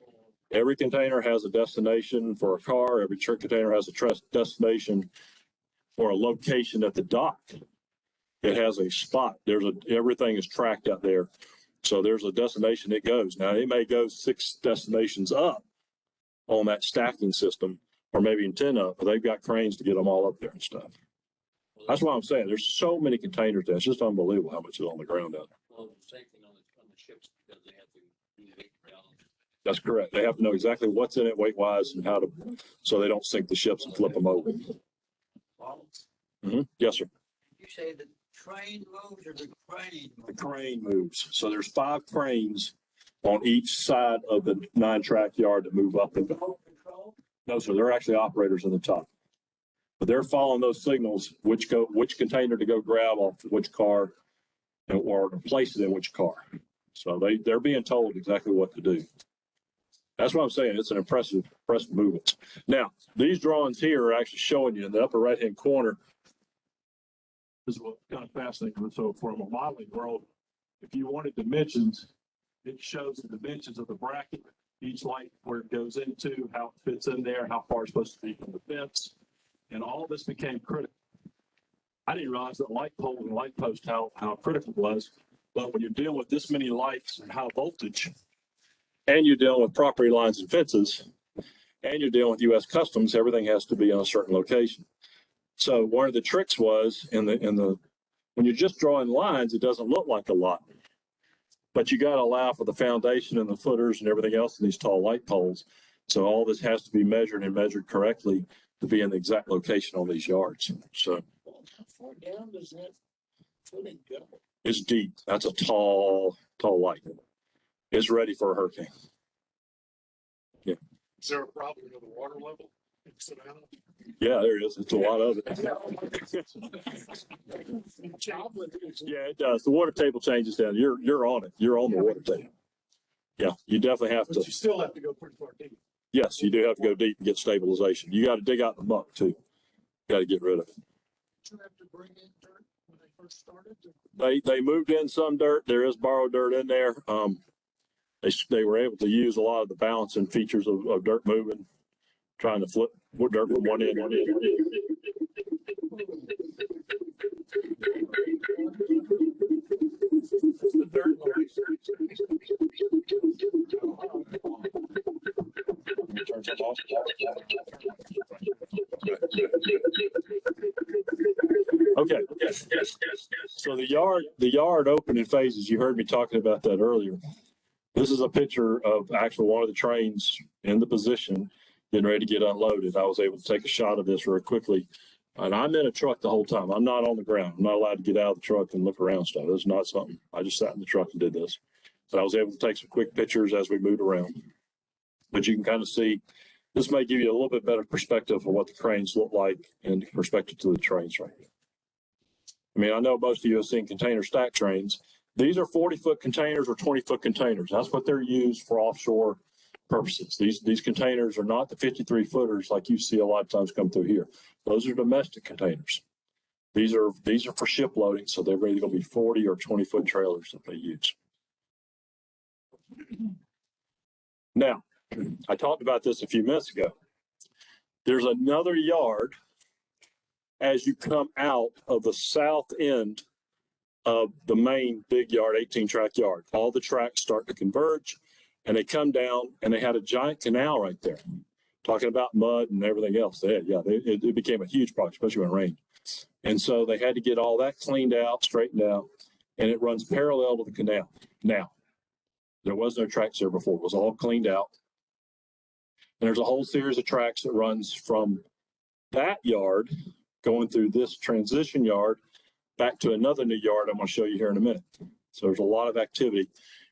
or Every container has a destination for a car. Every truck container has a destination or a location at the dock. It has a spot. Everything is tracked out there. So there's a destination it goes. Now it may go 6 destinations up on that stacking system, or maybe 10 up, but they've got cranes to get them all up there and stuff. That's why I'm saying there's so many containers there. It's just unbelievable how much is on the ground out there. well, the same thing on the ships because they have to do the weight balance. That's correct. They have to know exactly what's in it weight wise and how to, so they don't sink the ships and flip them over. Yes, sir. You say the train moves or the crane The moves? crane moves. So there's 5 cranes on each side of the 9-track yard that move up and down. Control? No, sir. They're actually operators in the top. But they're following those signals, which container to go grab off which car or to place it in which car. So they're being told exactly what to do. That's what I'm saying. It's an impressive movement. Now, these drawings here are actually showing you in the upper right-hand corner. This is what kind of fascinating. So from a modeling world, if you wanted dimensions, it shows the dimensions of the bracket each light, where it goes into, how it fits in there, how far it's supposed to be from the fence. And all this became critical. I didn't realize that light pole and light post, how critical it was. But when you're dealing with this many lights and high voltage, and you're dealing with property lines and fences, and you're dealing with U.S. Customs, everything has to be in a certain location. So one of the tricks was when you're just drawing lines, it doesn't look like a lot. But you got to allow for the foundation and the footers and everything else in these tall light poles. So all this has to be measured and measured correctly to be in the exact location on these yards. So How far down does that footing go? it's deep. That's a tall light. It's ready for a hurricane. Yeah. Is there a problem with the water level in Savannah? Yeah, there is. It's a lot of it. Yeah, it does. The water table changes down. You're on it. You're on the water table. Yeah, you definitely have But to. you still have to go pretty far deep. Yes, you do have to go deep and get stabilization. You got to dig out the muck too. Got to get rid of it. Did you have to bring in dirt when they first started? They moved in some dirt. There is borrowed dirt in there. They were able to use a lot of the balancing features of dirt moving, trying to flip dirt from one end. The dirt noise. Okay. Yes. So the yard opened in phases. You heard me talking about that earlier. This is a picture of actual one of the trains in the position, getting ready to get unloaded. I was able to take a shot of this very quickly. And I'm in a truck the whole time. I'm not on the ground. I'm not allowed to get out of the truck and look around stuff. This is not something. I just sat in the truck and did this. But I was able to take some quick pictures as we moved around. But you can kind of see, this may give you a little bit better perspective of what the cranes look like in perspective to the trains right here. I mean, I know most of you have seen container stack trains. These are 40-foot containers or 20-foot containers. That's what they're used for offshore purposes. These containers are not the 53-footers like you see a lot of times come through here. Those are domestic containers. These are for ship loading, so they're either going to be 40 or 20-foot trailers that they use. Now, I talked about this a few minutes ago. There's another yard as you come out of the south end of the main big yard, 18-track yard. All the tracks start to converge, and they come down, and they had a giant canal right there. Talking about mud and everything else. It became a huge problem, especially when it rained. And so they had to get all that cleaned out, straightened out, and it runs parallel to the canal. Now, there was no tracks there before. It was all cleaned out. And there's a whole series of tracks that runs from that yard going through this transition yard back to another new yard I'm going to show you here in a minute. So there's a lot of activity.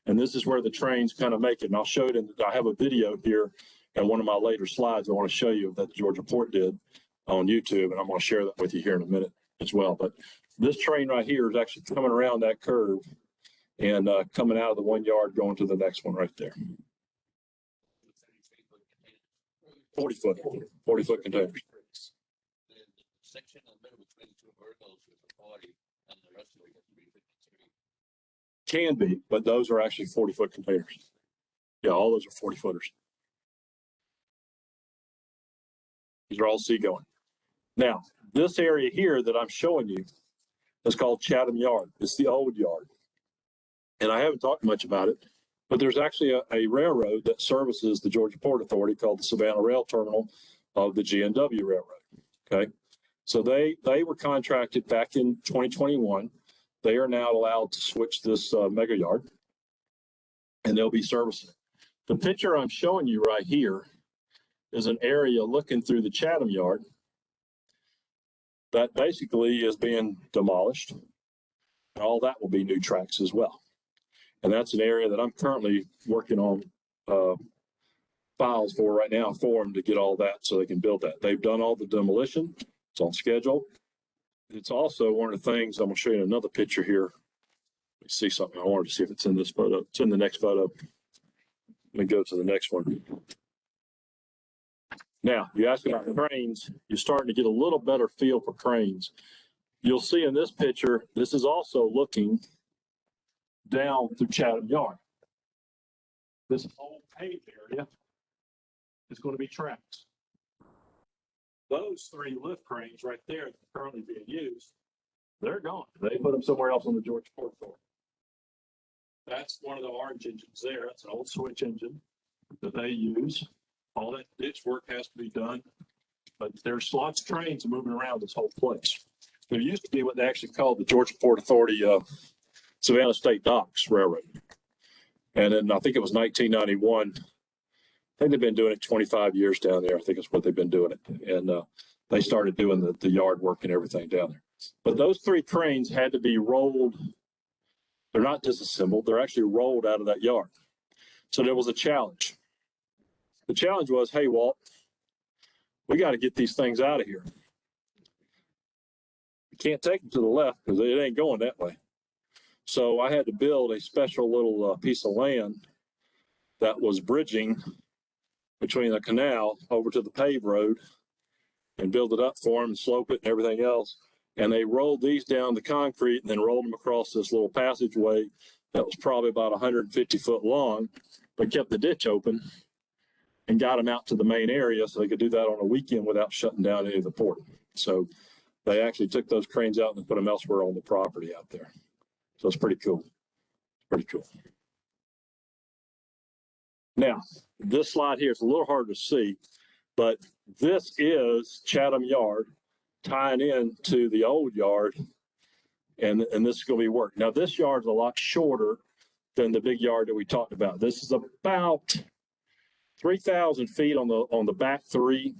And this is where the trains kind of make it. And I'll show it I have a video here and one of my later slides I want to show you that the Georgia Port did on YouTube. And I'm going to share that with you here in a minute as well. But this train right here is actually coming around that curve and coming out of the one yard going to the next one right there. 40-foot containers. The section in the middle between the two verticals is a 40, and the rest of it is 353. Can be, but those are actually 40-foot containers. Yeah, all those are 40-footers. These are all seagoing. Now, this area here that I'm showing you is called Chatham Yard. It's the old yard. And I haven't talked much about it, but there's actually a railroad that services the Georgia Port Authority called the Savannah Rail Terminal of the G&W Railroad. Okay. So they were contracted back in 2021. They are now allowed to switch this mega yard, and they'll be servicing it. The picture I'm showing you right here is an area looking through the Chatham Yard that basically is being demolished. And all that will be new tracks as well. And that's an area that I'm currently working on files for right now for them to get all that so they can build that. They've done all the demolition. It's on schedule. It's also one of the things, I'm going to show you another picture here. Let me see something. I wanted to see if it's in this photo. It's in the next photo. Let me go to the next one. Now, you asked about cranes. You're starting to get a little better feel for cranes. You'll see in this picture, this is also looking down through Chatham Yard. this whole paved area is going to be tracks. Those 3 lift cranes right there that are currently being used, they're gone. They put them somewhere else on the Georgia Port Authority. That's one of the orange engines there. That's an old switch engine that they use. All that ditch work has to be done. But there's lots of trains moving around this whole place. There used to be what they actually called the Georgia Port Authority Savannah State Docks Railroad. And then I think it was 1991. I think they've been doing it 25 years down there. I think it's what they've been doing it. And they started doing the yard work and everything down there. But those 3 cranes had to be rolled. They're not disassembled. They're actually rolled out of that yard. So there was a challenge. The challenge was, hey, Walt, we got to get these things out of here. You can't take them to the left because it ain't going that way. So I had to build a special little piece of land that was bridging between the canal over to the paved road and build it up for them and slope it and everything else. And they rolled these down the concrete and then rolled them across this little passageway that was probably about 150 foot long, but kept the ditch open and got them out to the main area so they could do that on a weekend without shutting down any of the port. So they actually took those cranes out and put them elsewhere on the property out there. So it's pretty cool. Pretty cool. Now, this slide here is a little hard to see, but this is Chatham Yard tying into the old yard, and this is going to be work. Now, this yard is a lot shorter than the big yard that we talked about. This is about 3,000 feet on the back 3,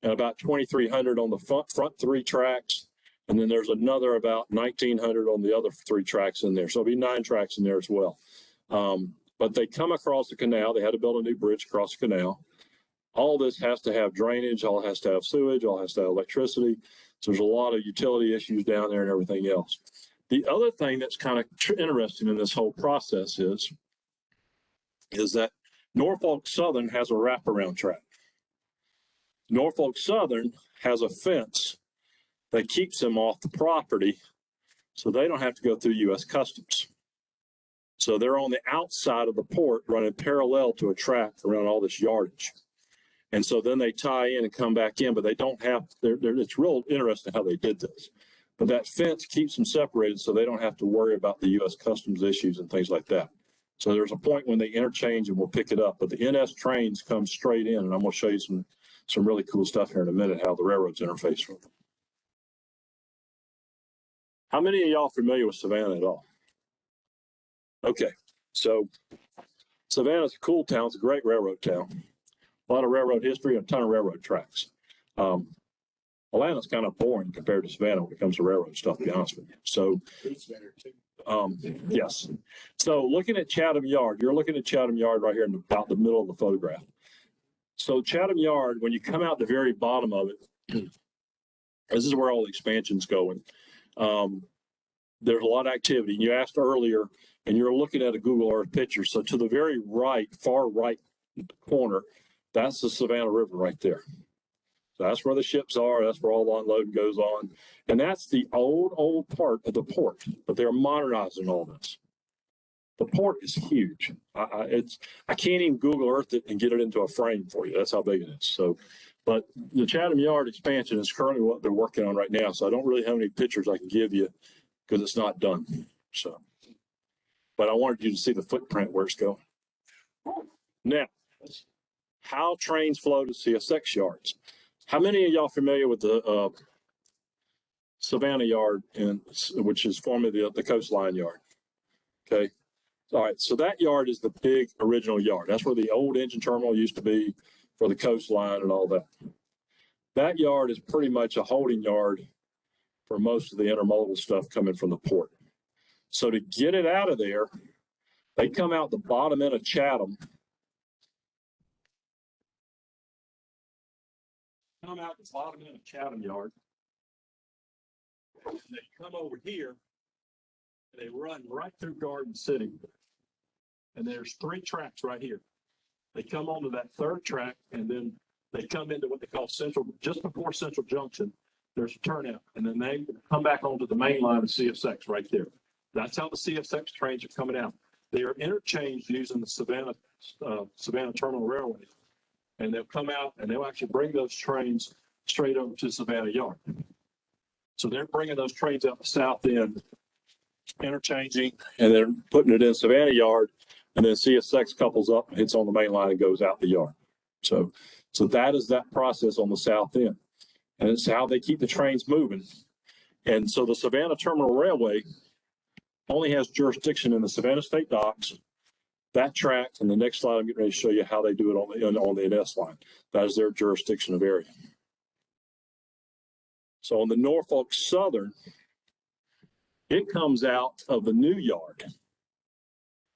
and about 2,300 on the front 3 tracks, and then there's another about 1,900 on the other 3 tracks in there. So it'll be 9 tracks in there as well. But they come across the canal. They had to build a new bridge across the canal. All this has to have drainage, all has to have sewage, all has to have electricity. So there's a lot of utility issues down there and everything else. The other thing that's kind of interesting in this whole process is that Norfolk Southern has a wraparound track. Norfolk Southern has a fence that keeps them off the property so they don't have to go through U.S. Customs. So they're on the outside of the port running parallel to a track around all this yardage. And so then they tie in and come back in, but they don't have, it's real interesting how they did this. But that fence keeps them separated so they don't have to worry about the U.S. Customs issues and things like that. So there's a point when they interchange and we'll pick it up. But the NS trains come straight in, and I'm going to show you some really cool stuff here in a minute, how the railroads interface with them. How many of y'all familiar with Savannah at all? Okay, so Savannah's a cool town. It's a great railroad town. A lot of railroad history and a ton of railroad tracks. Atlanta's kind of boring compared to Savannah when it comes to railroad stuff, to be honest with you. So, yes. So looking at Chatham Yard, you're looking at Chatham Yard right here in about the middle of the photograph. So Chatham Yard, when you come out the very bottom of it, this is where all the expansion's going. There's a lot of activity. You asked earlier, and you're looking at a Google Earth picture. So to the very right, far right corner, that's the Savannah River right there. So that's where the ships are. That's where all the unloading goes on. And that's the old part of the port, but they're modernizing all this. The port is huge. I can't even Google Earth it and get it into a frame for you. That's how big it is. So, but the Chatham Yard expansion is currently what they're working on right now. So I don't really have any pictures I can give you because it's not done. So, but I wanted you to see the footprint where it's going. Now, how trains flow to CSX yards. How many of y'all familiar with the Savannah Yard, which is formerly the Coastline Yard? Okay. All right. So that yard is the big original yard. That's where the old engine terminal used to be for the coastline and all that. That yard is pretty much a holding yard for most of the intermodal stuff coming from the port. So to get it out of there, they come out the bottom end of Chatham. Come out the bottom end of Chatham Yard. And they come over here and they run right through Garden City. And there's 3 tracks right here. They come onto that 3rd track and then they come into what they call Central, just before Central Junction. There's a turnout, and then they come back onto the main line of CSX right there. That's how the CSX trains are coming out. They are interchanged using the Savannah Terminal Railway. And they'll come out and they'll actually bring those trains straight over to Savannah Yard. So they're bringing those trains out the south end, interchanging, and then putting it in Savannah Yard, and then CSX couples up, hits on the main line, and goes out the yard. So that is that process on the south end, and it's how they keep the trains moving. And so the Savannah Terminal Railway only has jurisdiction in the Savannah State Docks, that track, and the next slide I'm getting ready to show you how they do it on the NS line. That is their jurisdiction of area. So on the Norfolk Southern, it comes out of the new yard.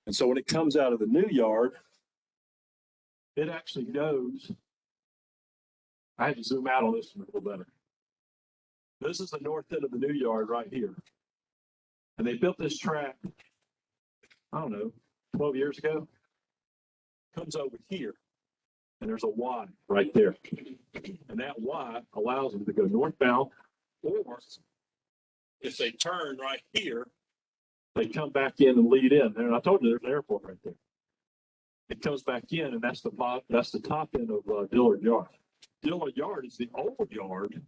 And so when it comes out of the new yard, it actually goes, I had to zoom out on this one a little better. This is the north end of the new yard right here. And they built this track, I don't know, 12 years ago. Comes over here, and there's a Y right there. And that Y allows them to go northbound, or if they turn right here, they come back in and lead in. And I told you there's an airport right there. It comes back in, and that's the top end of Dillard Yard. Dillard Yard is the old yard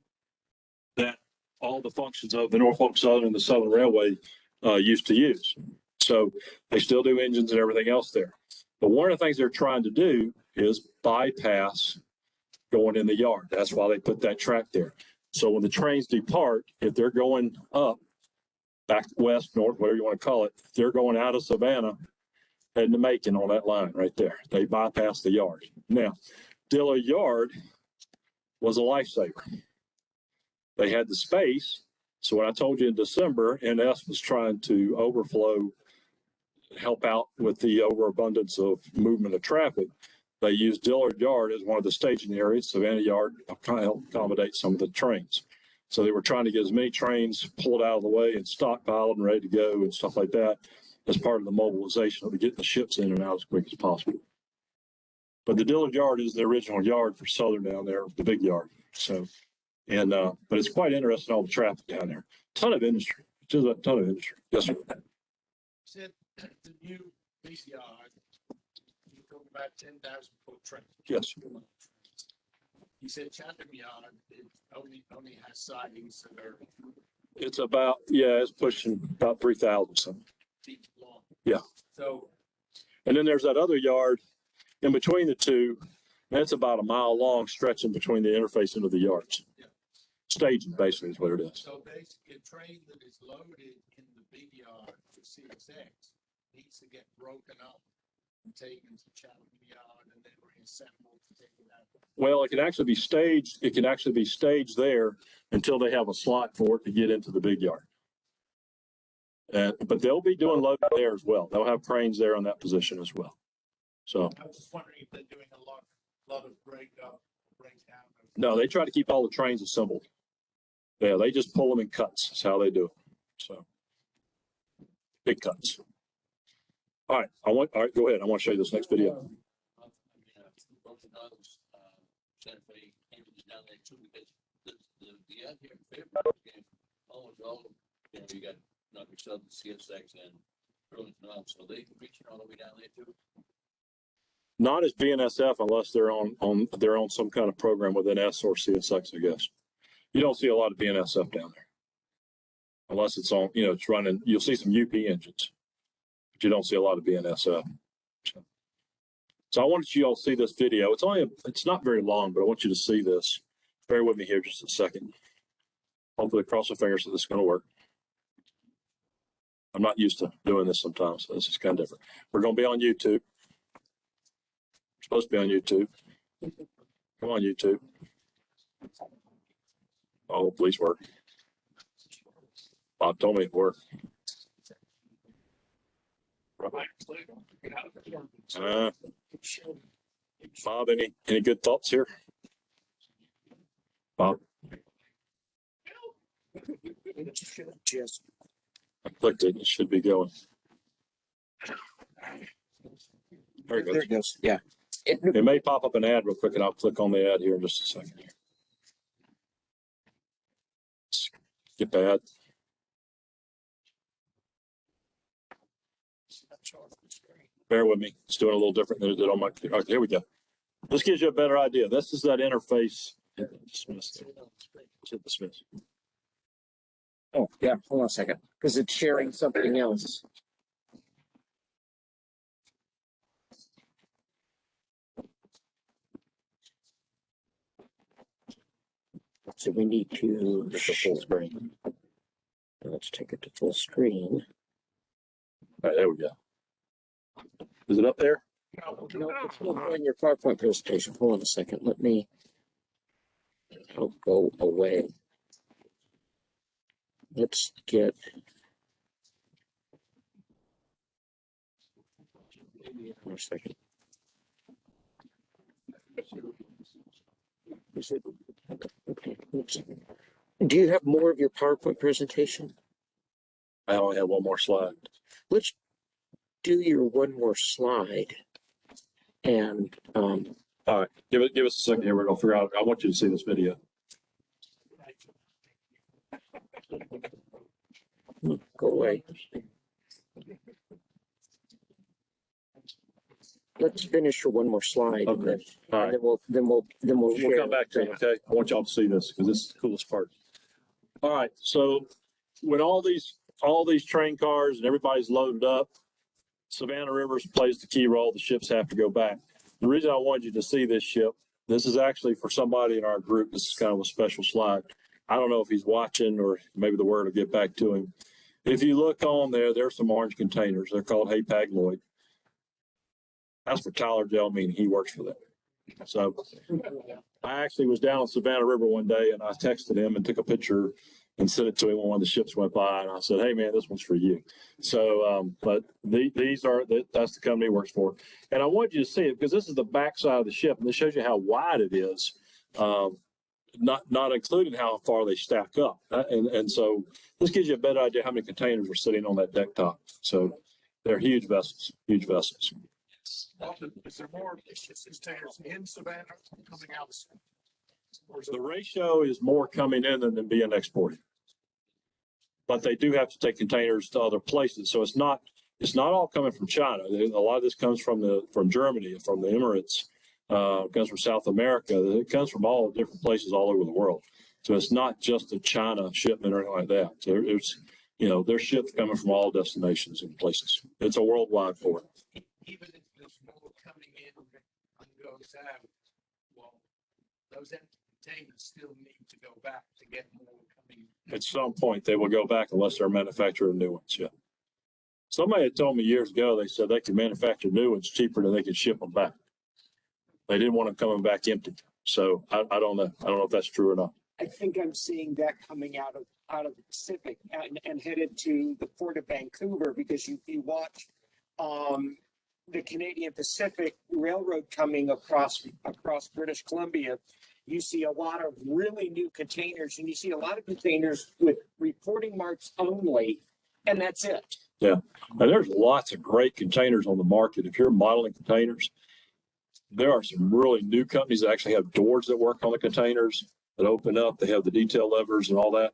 that all the functions of the Norfolk Southern and the Southern Railway used to use. So they still do engines and everything else there. But one of the things they're trying to do is bypass going in the yard. That's why they put that track there. So when the trains depart, if they're going up, back west, north, whatever you want to call it, if they're going out of Savannah, heading to Macon on that line right there. They bypass the yard. Now, Dillard Yard was a lifesaver. They had the space. So when I told you in December, NS was trying to overflow, help out with the overabundance of movement of traffic, they used Dillard Yard as one of the staging areas. Savannah Yard kind of helped accommodate some of the trains. So they were trying to get as many trains pulled out of the way and stockpiled and ready to go and stuff like that as part of the mobilization of getting the ships in and out as quick as possible. But the Dillard Yard is the original yard for Southern down there, the big yard. So, and but it's quite interesting, all the traffic down there. Ton of industry, just a ton of industry. Yes, sir. Said the new base yard, you talk about 10,000 foot train. Yes. You said Chatham Yard, it only has sidings that are It's about, yeah, it's pushing about 3,000 something. feet long. Yeah. So And then there's that other yard in between the two. That's about a mile long, stretching between the interface into the yards. Yeah. Staging basically is what it is. So basically, a train that is loaded in the big yard for CSX needs to get broken up and taken to Chatham Yard and then reassembled to take it out. Well, it can actually be staged. It can actually be staged there until they have a slot for it to get into the big yard. But they'll be doing loading there as well. They'll have cranes there on that position as well. So I was just wondering if they're doing a lot of breakdown. no, they try to keep all the trains assembled. Yeah, they just pull them in cuts. That's how they do it. So big cuts. All right, all right, go ahead. I want to show you this next video. Santa Fe engines down there too, because the out here in February game, almost all, you got Norfolk Southern, CSX, and Burlington North, so they reaching all the way down there too. Not as BNSF unless they're on some kind of program with NS or CSX, I guess. You don't see a lot of BNSF down there. Unless it's on, it's running, you'll see some UP engines, but you don't see a lot of BNSF. So I wanted you all to see this video. It's not very long, but I want you to see this. Bear with me here just a second. Hopefully cross the fingers that this is going to work. I'm not used to doing this sometimes, so this is kind of different. We're going to be on YouTube. Supposed to be on YouTube. Come on, YouTube. Oh, please work. Bob told me it worked. Bob, any good thoughts here? Bob? I clicked it. It should be going. There it goes. There it goes. Yeah. It may pop up an ad real quick, and I'll click on the ad here in just a second. Skip ad. Bear with me. It's doing a little different than it did on my, okay, here we go. This gives you a better idea. This is that interface. Dismiss. Hit dismiss. Oh, yeah, hold on a second, because it's sharing something else. So we need to make a full screen. Let's take it to full screen. All right, there we go. Is it up there? No, it's not in your PowerPoint presentation. Hold on a second. Let me. I'll go away. Let's get. One second. Is it? Okay. Oops. Do you have more of your PowerPoint presentation? I only have one more slide. Let's do your one more slide. And All right, give us a second here. We're gonna figure out. I want you to see this video. go away. Let's finish your one more slide. Okay. And then, All right. and then we'll We'll come back to it, okay? I want y'all to see this because this is the coolest part. All right, so when all these train cars and everybody's loaded up, Savannah Rivers plays the key role. The ships have to go back. The reason I wanted you to see this ship, this is actually for somebody in our group. This is kind of a special slide. I don't know if he's watching or maybe the word will get back to him. If you look on there, there's some orange containers. They're called Hapag-Lloyd. That's for Tyler Gel, meaning he works for them. So I actually was down on Savannah River one day and I texted him and took a picture and sent it to him when one of the ships went by. And I said, hey, man, this one's for you. So, but that's the company he works for. And I want you to see it because this is the backside of the ship. And this shows you how wide it is, not including how far they stack up. And so this gives you a better idea how many containers are sitting on that deck top. So they're huge vessels, huge vessels. Is there more containers in Savannah coming out? The ratio is more coming in than being exported. But they do have to take containers to other places. So it's not all coming from China. A lot of this comes from Germany, from the Emirates, it comes from South America. It comes from all different places all over the world. So it's not just a China shipment or anything like that. So there's ships coming from all destinations and places. It's a worldwide port. Even if there's more coming in and goes out, well, those empty containers still need to go back to get more coming. At some point, they will go back unless they're manufacturing new ones. Yeah. Somebody had told me years ago, they said they could manufacture new ones cheaper than they could ship them back. They didn't want them coming back empty. So I don't know. I don't know if that's true or not. I think I'm seeing that coming out of the Pacific and headed to the port of Vancouver because you watch the Canadian Pacific Railroad coming across British Columbia. You see a lot of really new containers, and you see a lot of containers with reporting marks only, and that's it. Yeah, and there's lots of great containers on the market. If you're modeling containers, there are some really new companies that actually have doors that work on the containers that open up. They have the detail levers and all that.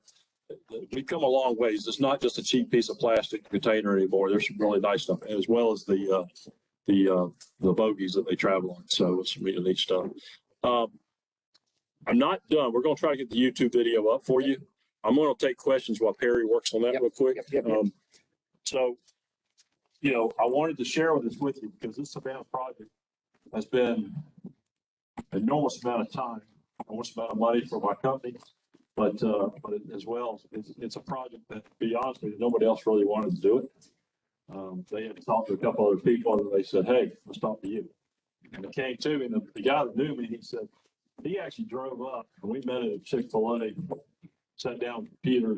We've come a long ways. It's not just a cheap piece of plastic container anymore. There's some really nice stuff, as well as the bogies that they travel on. So it's some really neat stuff. I'm not done. We're going to try to get the YouTube video up for you. I'm going to take questions while Perry works on that real quick. Yep. So, I wanted to share this with you because this Savannah project has been an enormous amount of time, enormous amount of money for my company, but as well, it's a project that, to be honest with you, nobody else really wanted to do it. They had talked to a couple other people and they said, hey, let's talk to you. And it came to me, and the guy that knew me, he said, he actually drove up and we met at Chick-fil-A, sat down with Peter.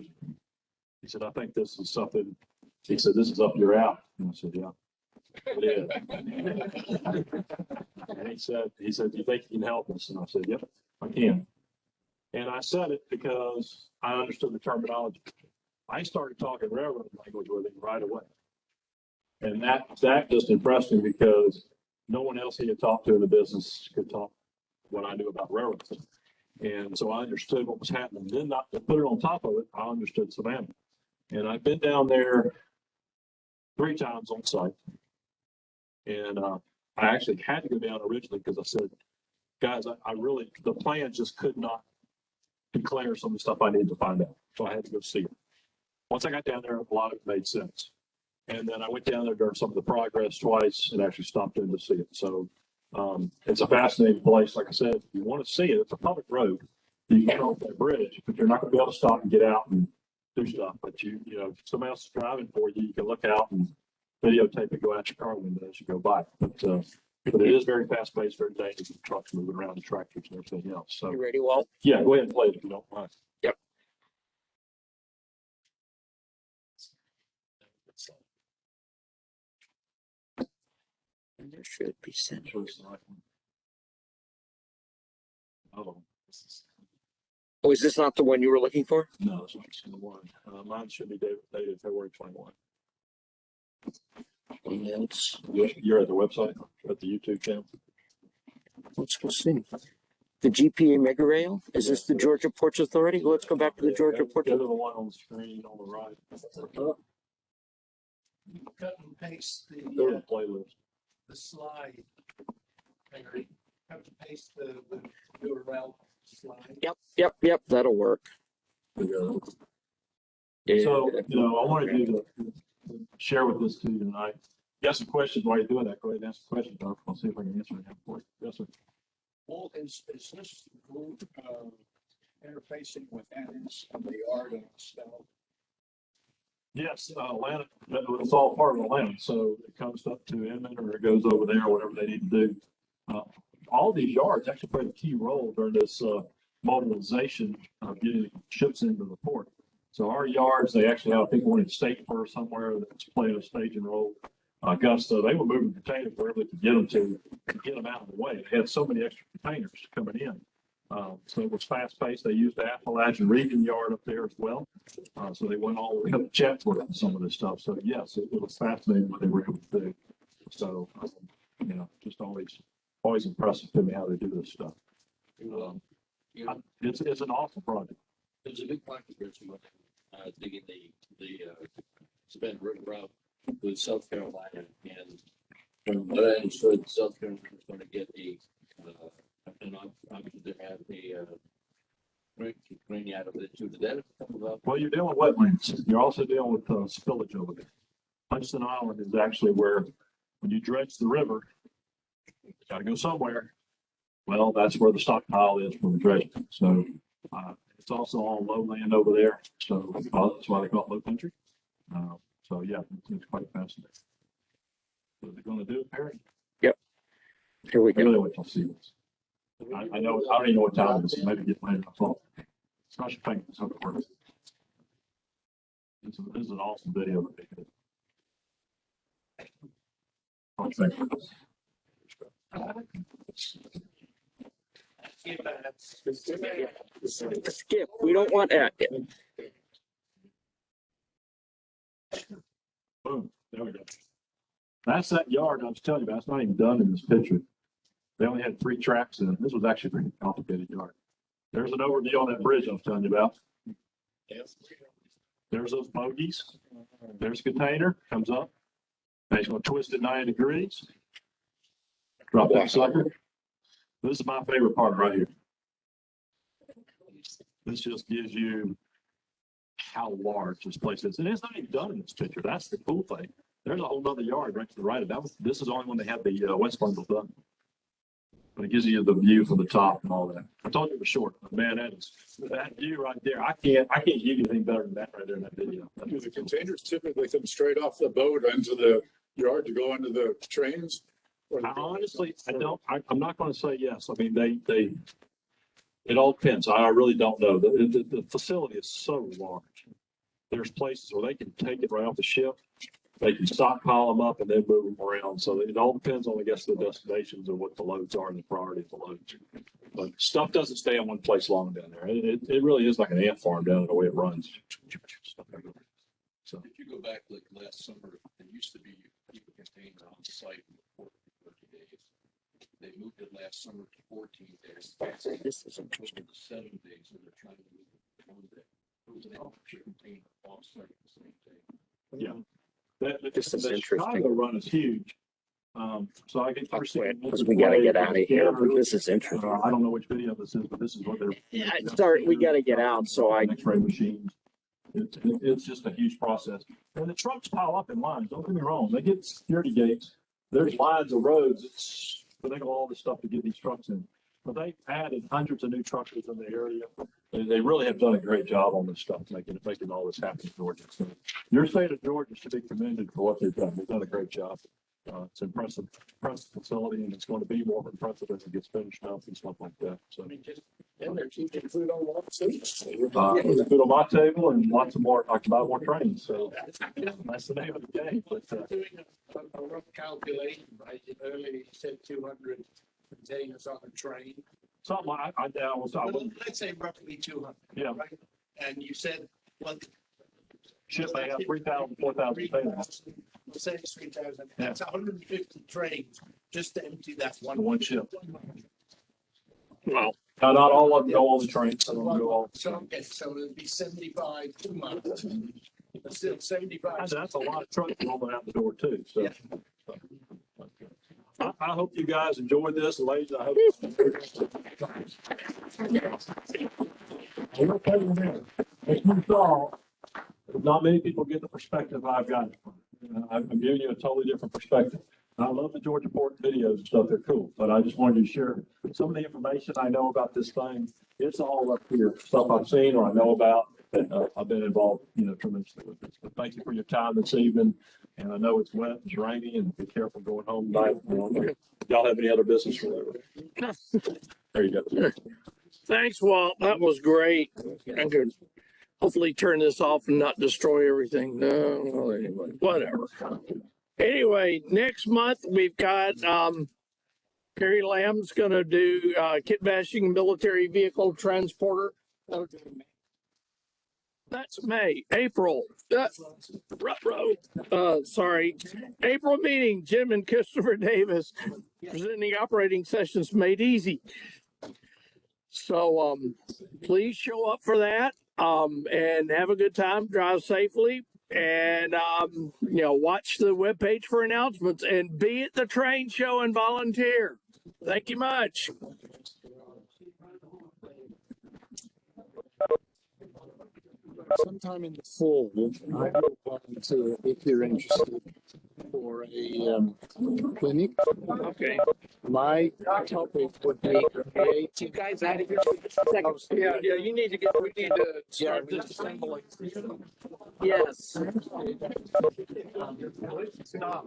He said, I think this is something. He said, this is up your alley. And I said, yeah, it is. And he said, do you think you can help us? And I said, yep, I can. And I said it because I understood the terminology. I started talking railroad language with him right away. And that just impressed me because no one else he had talked to in the business could talk what I knew about railroads. And so I understood what was happening. Then to put it on top of it, I understood Savannah. And I've been down there 3 times on site. And I actually had to go down originally because I said, guys, I really, the plan just could not declare some of the stuff I needed to find out. So I had to go see it. Once I got down there, a lot of it made sense. And then I went down there during some of the progress twice and actually stopped in to see it. So it's a fascinating place. Like I said, if you want to see it, it's a public road. You can go off that bridge, but you're not going to be able to stop and get out and do stuff. But you know, if somebody else is driving for you, you can look out and videotape it, go out your car window as you go by. But it is very fast paced, very dangerous with trucks moving around and tractors and everything else. So You ready, Walt? yeah, go ahead and play it if you don't mind. Yep. And there should be center. Oh, Oh, is this not the one you were looking for? no, it's not the one. Mine should be dated February 21. You're at the website, at the YouTube channel. Let's go see. The GPA Mega Rail? Is this the Georgia Ports Authority? Let's go back to the Georgia Ports. Go to the one on the screen on the right. Cut and paste Go to the playlist. the slide. Mary, cut and paste the URL slide. Yep. That'll work. So, Yeah. you know, I wanted you to share with this to you tonight. You got some questions while you're doing that. Go ahead and ask the question, Doc. I'll see if I can answer it for you. Yes, sir. Walt, is this group interfacing with NS and the yard and stuff? Yes, Atlanta, it's all part of Atlanta, so it comes up to Inman or it goes over there, whatever they need to do. All these yards actually play a key role during this mobilization of getting ships into the port. So our yards, they actually have people in state for somewhere that's playing a staging role. Augusta, they were moving containers wherever they could get them out of the way. They had so many extra containers coming in. So it was fast paced. They used the Appalachian region yard up there as well. So they went all the way up to Chatham and some of this stuff. So yes, it was fascinating what they were able to do. So, you know, just always impressive to me how they do this stuff. It's an awesome project. There's a big controversy with digging the spent route with South Carolina, and from what I understood, South Carolina is going to get and obviously they have a green out of it too. Did that come up? Well, you're dealing with wetlands. You're also dealing with spillage over there. Hudson Island is actually where, when you dredge the river, you got to go somewhere. Well, that's where the stockpile is for the dredging. So it's also all low land over there. So that's why they call it low country. So yeah, it's quite fascinating. So they're going to do it, Perry? Yep. Here we I really go. wait till see this. I know, I don't even know what time it is. Maybe get later. I thought. It's not your thing. It's how it works. This is an awesome video that they did. Oh, thank you. Skip. We don't want that. Boom. There we go. That's that yard I was telling you about. It's not even done in this picture. They only had 3 tracks in it. This was actually a pretty complicated yard. There's an overview on that bridge I was telling you about. There's those bogies. There's a container, comes up. Now he's going to twist it 90 degrees. Drop that sucker. This is my favorite part right here. This just gives you how large this place is. And it's not even done in this picture. That's the cool thing. There's a whole other yard right to the right of that. This is only when they had the west bundle done. But it gives you the view from the top and all that. I told you it was short. But man, that view right there. I can't give you anything better than that right there in that video. Do the containers typically come straight off the boat into the yard to go into the trains? Honestly, I'm not going to say yes. I mean, it all depends. I really don't know. The facility is so large. There's places where they can take it right off the ship. They can stockpile them up and then move them around. So it all depends on, I guess, the destinations and what the loads are and the priority of the loads. But stuff doesn't stay in one place long down there. It really is like an ant farm down there, the way it runs. So If you go back like last summer, it used to be you keep a container on site for 30 days. They moved it last summer to 14 days. This is interesting. 7 days, and they're trying to move it to 1 day. It was an extra container off site the same day. yeah. This is the interesting. Chicago run is huge. So I get I'll first thing quit because is we gotta way get out of here. scattered. This is interesting. I don't know which video this is, but this is what they're. Yeah, sorry, we gotta get out. So I X-ray machines. It's just a huge process. And the trucks pile up in lines. Don't get me wrong. They get security gates. There's lines of roads. But they got all this stuff to get these trucks in. But they added hundreds of new truckers in the area. They really have done a great job on this stuff, making all this happen in Georgia. So your state of Georgia should be commended for what they've done. They've done a great job. It's impressive facility, and it's going to be more impressive as it gets finished up and stuff like that. So, And they're keeping food on one seat. food on my table and lots of more. I can buy more trains. So that's the name of the game. But Doing a rough calculation, right? Earlier you said 200 containers on a train. something I wouldn't Let's say roughly 200. Yeah. Right? And you said, well, ship they have 3,000, 4,000 containers. let's say it's 3,000. Yeah. That's 150 trains just to empty that One ship. wow. Now, not all of them go on the train. Some of them go all. So, okay, so it'd be 75 2 months. But still 75. That's a lot of trucks rolling out the door too. So. Yeah. I hope you guys enjoyed this, ladies. I hope. As you saw, not many people get the perspective I've got. I'm giving you a totally different perspective. I love the Georgia Port videos and stuff. They're cool, but I just wanted to share some of the information I know about this thing. It's all up here, stuff I've seen or I know about. I've been involved, tremendously with this. But thank you for your time this evening. And I know it's wet, it's rainy, and be careful going home tonight. Y'all have any other business for that? There you go. Thanks, Walt. That was great. I could hopefully turn this off and not destroy everything. No, well, anyway, whatever. Anyway, next month we've got Perry Lamb's going to do kit bashing military vehicle transporter. That's May. April. Sorry. April meeting, Jim and Christopher Davis presenting operating sessions made easy. So please show up for that and have a good time, drive safely, and watch the webpage for announcements and be at the train show and volunteer. Thank you much. Sometime in the fall, I will volunteer if you're interested for a clinic. Okay. My topic would be create. You guys out of here? Yeah, you need to we need to start disassembling. Yes. Stop.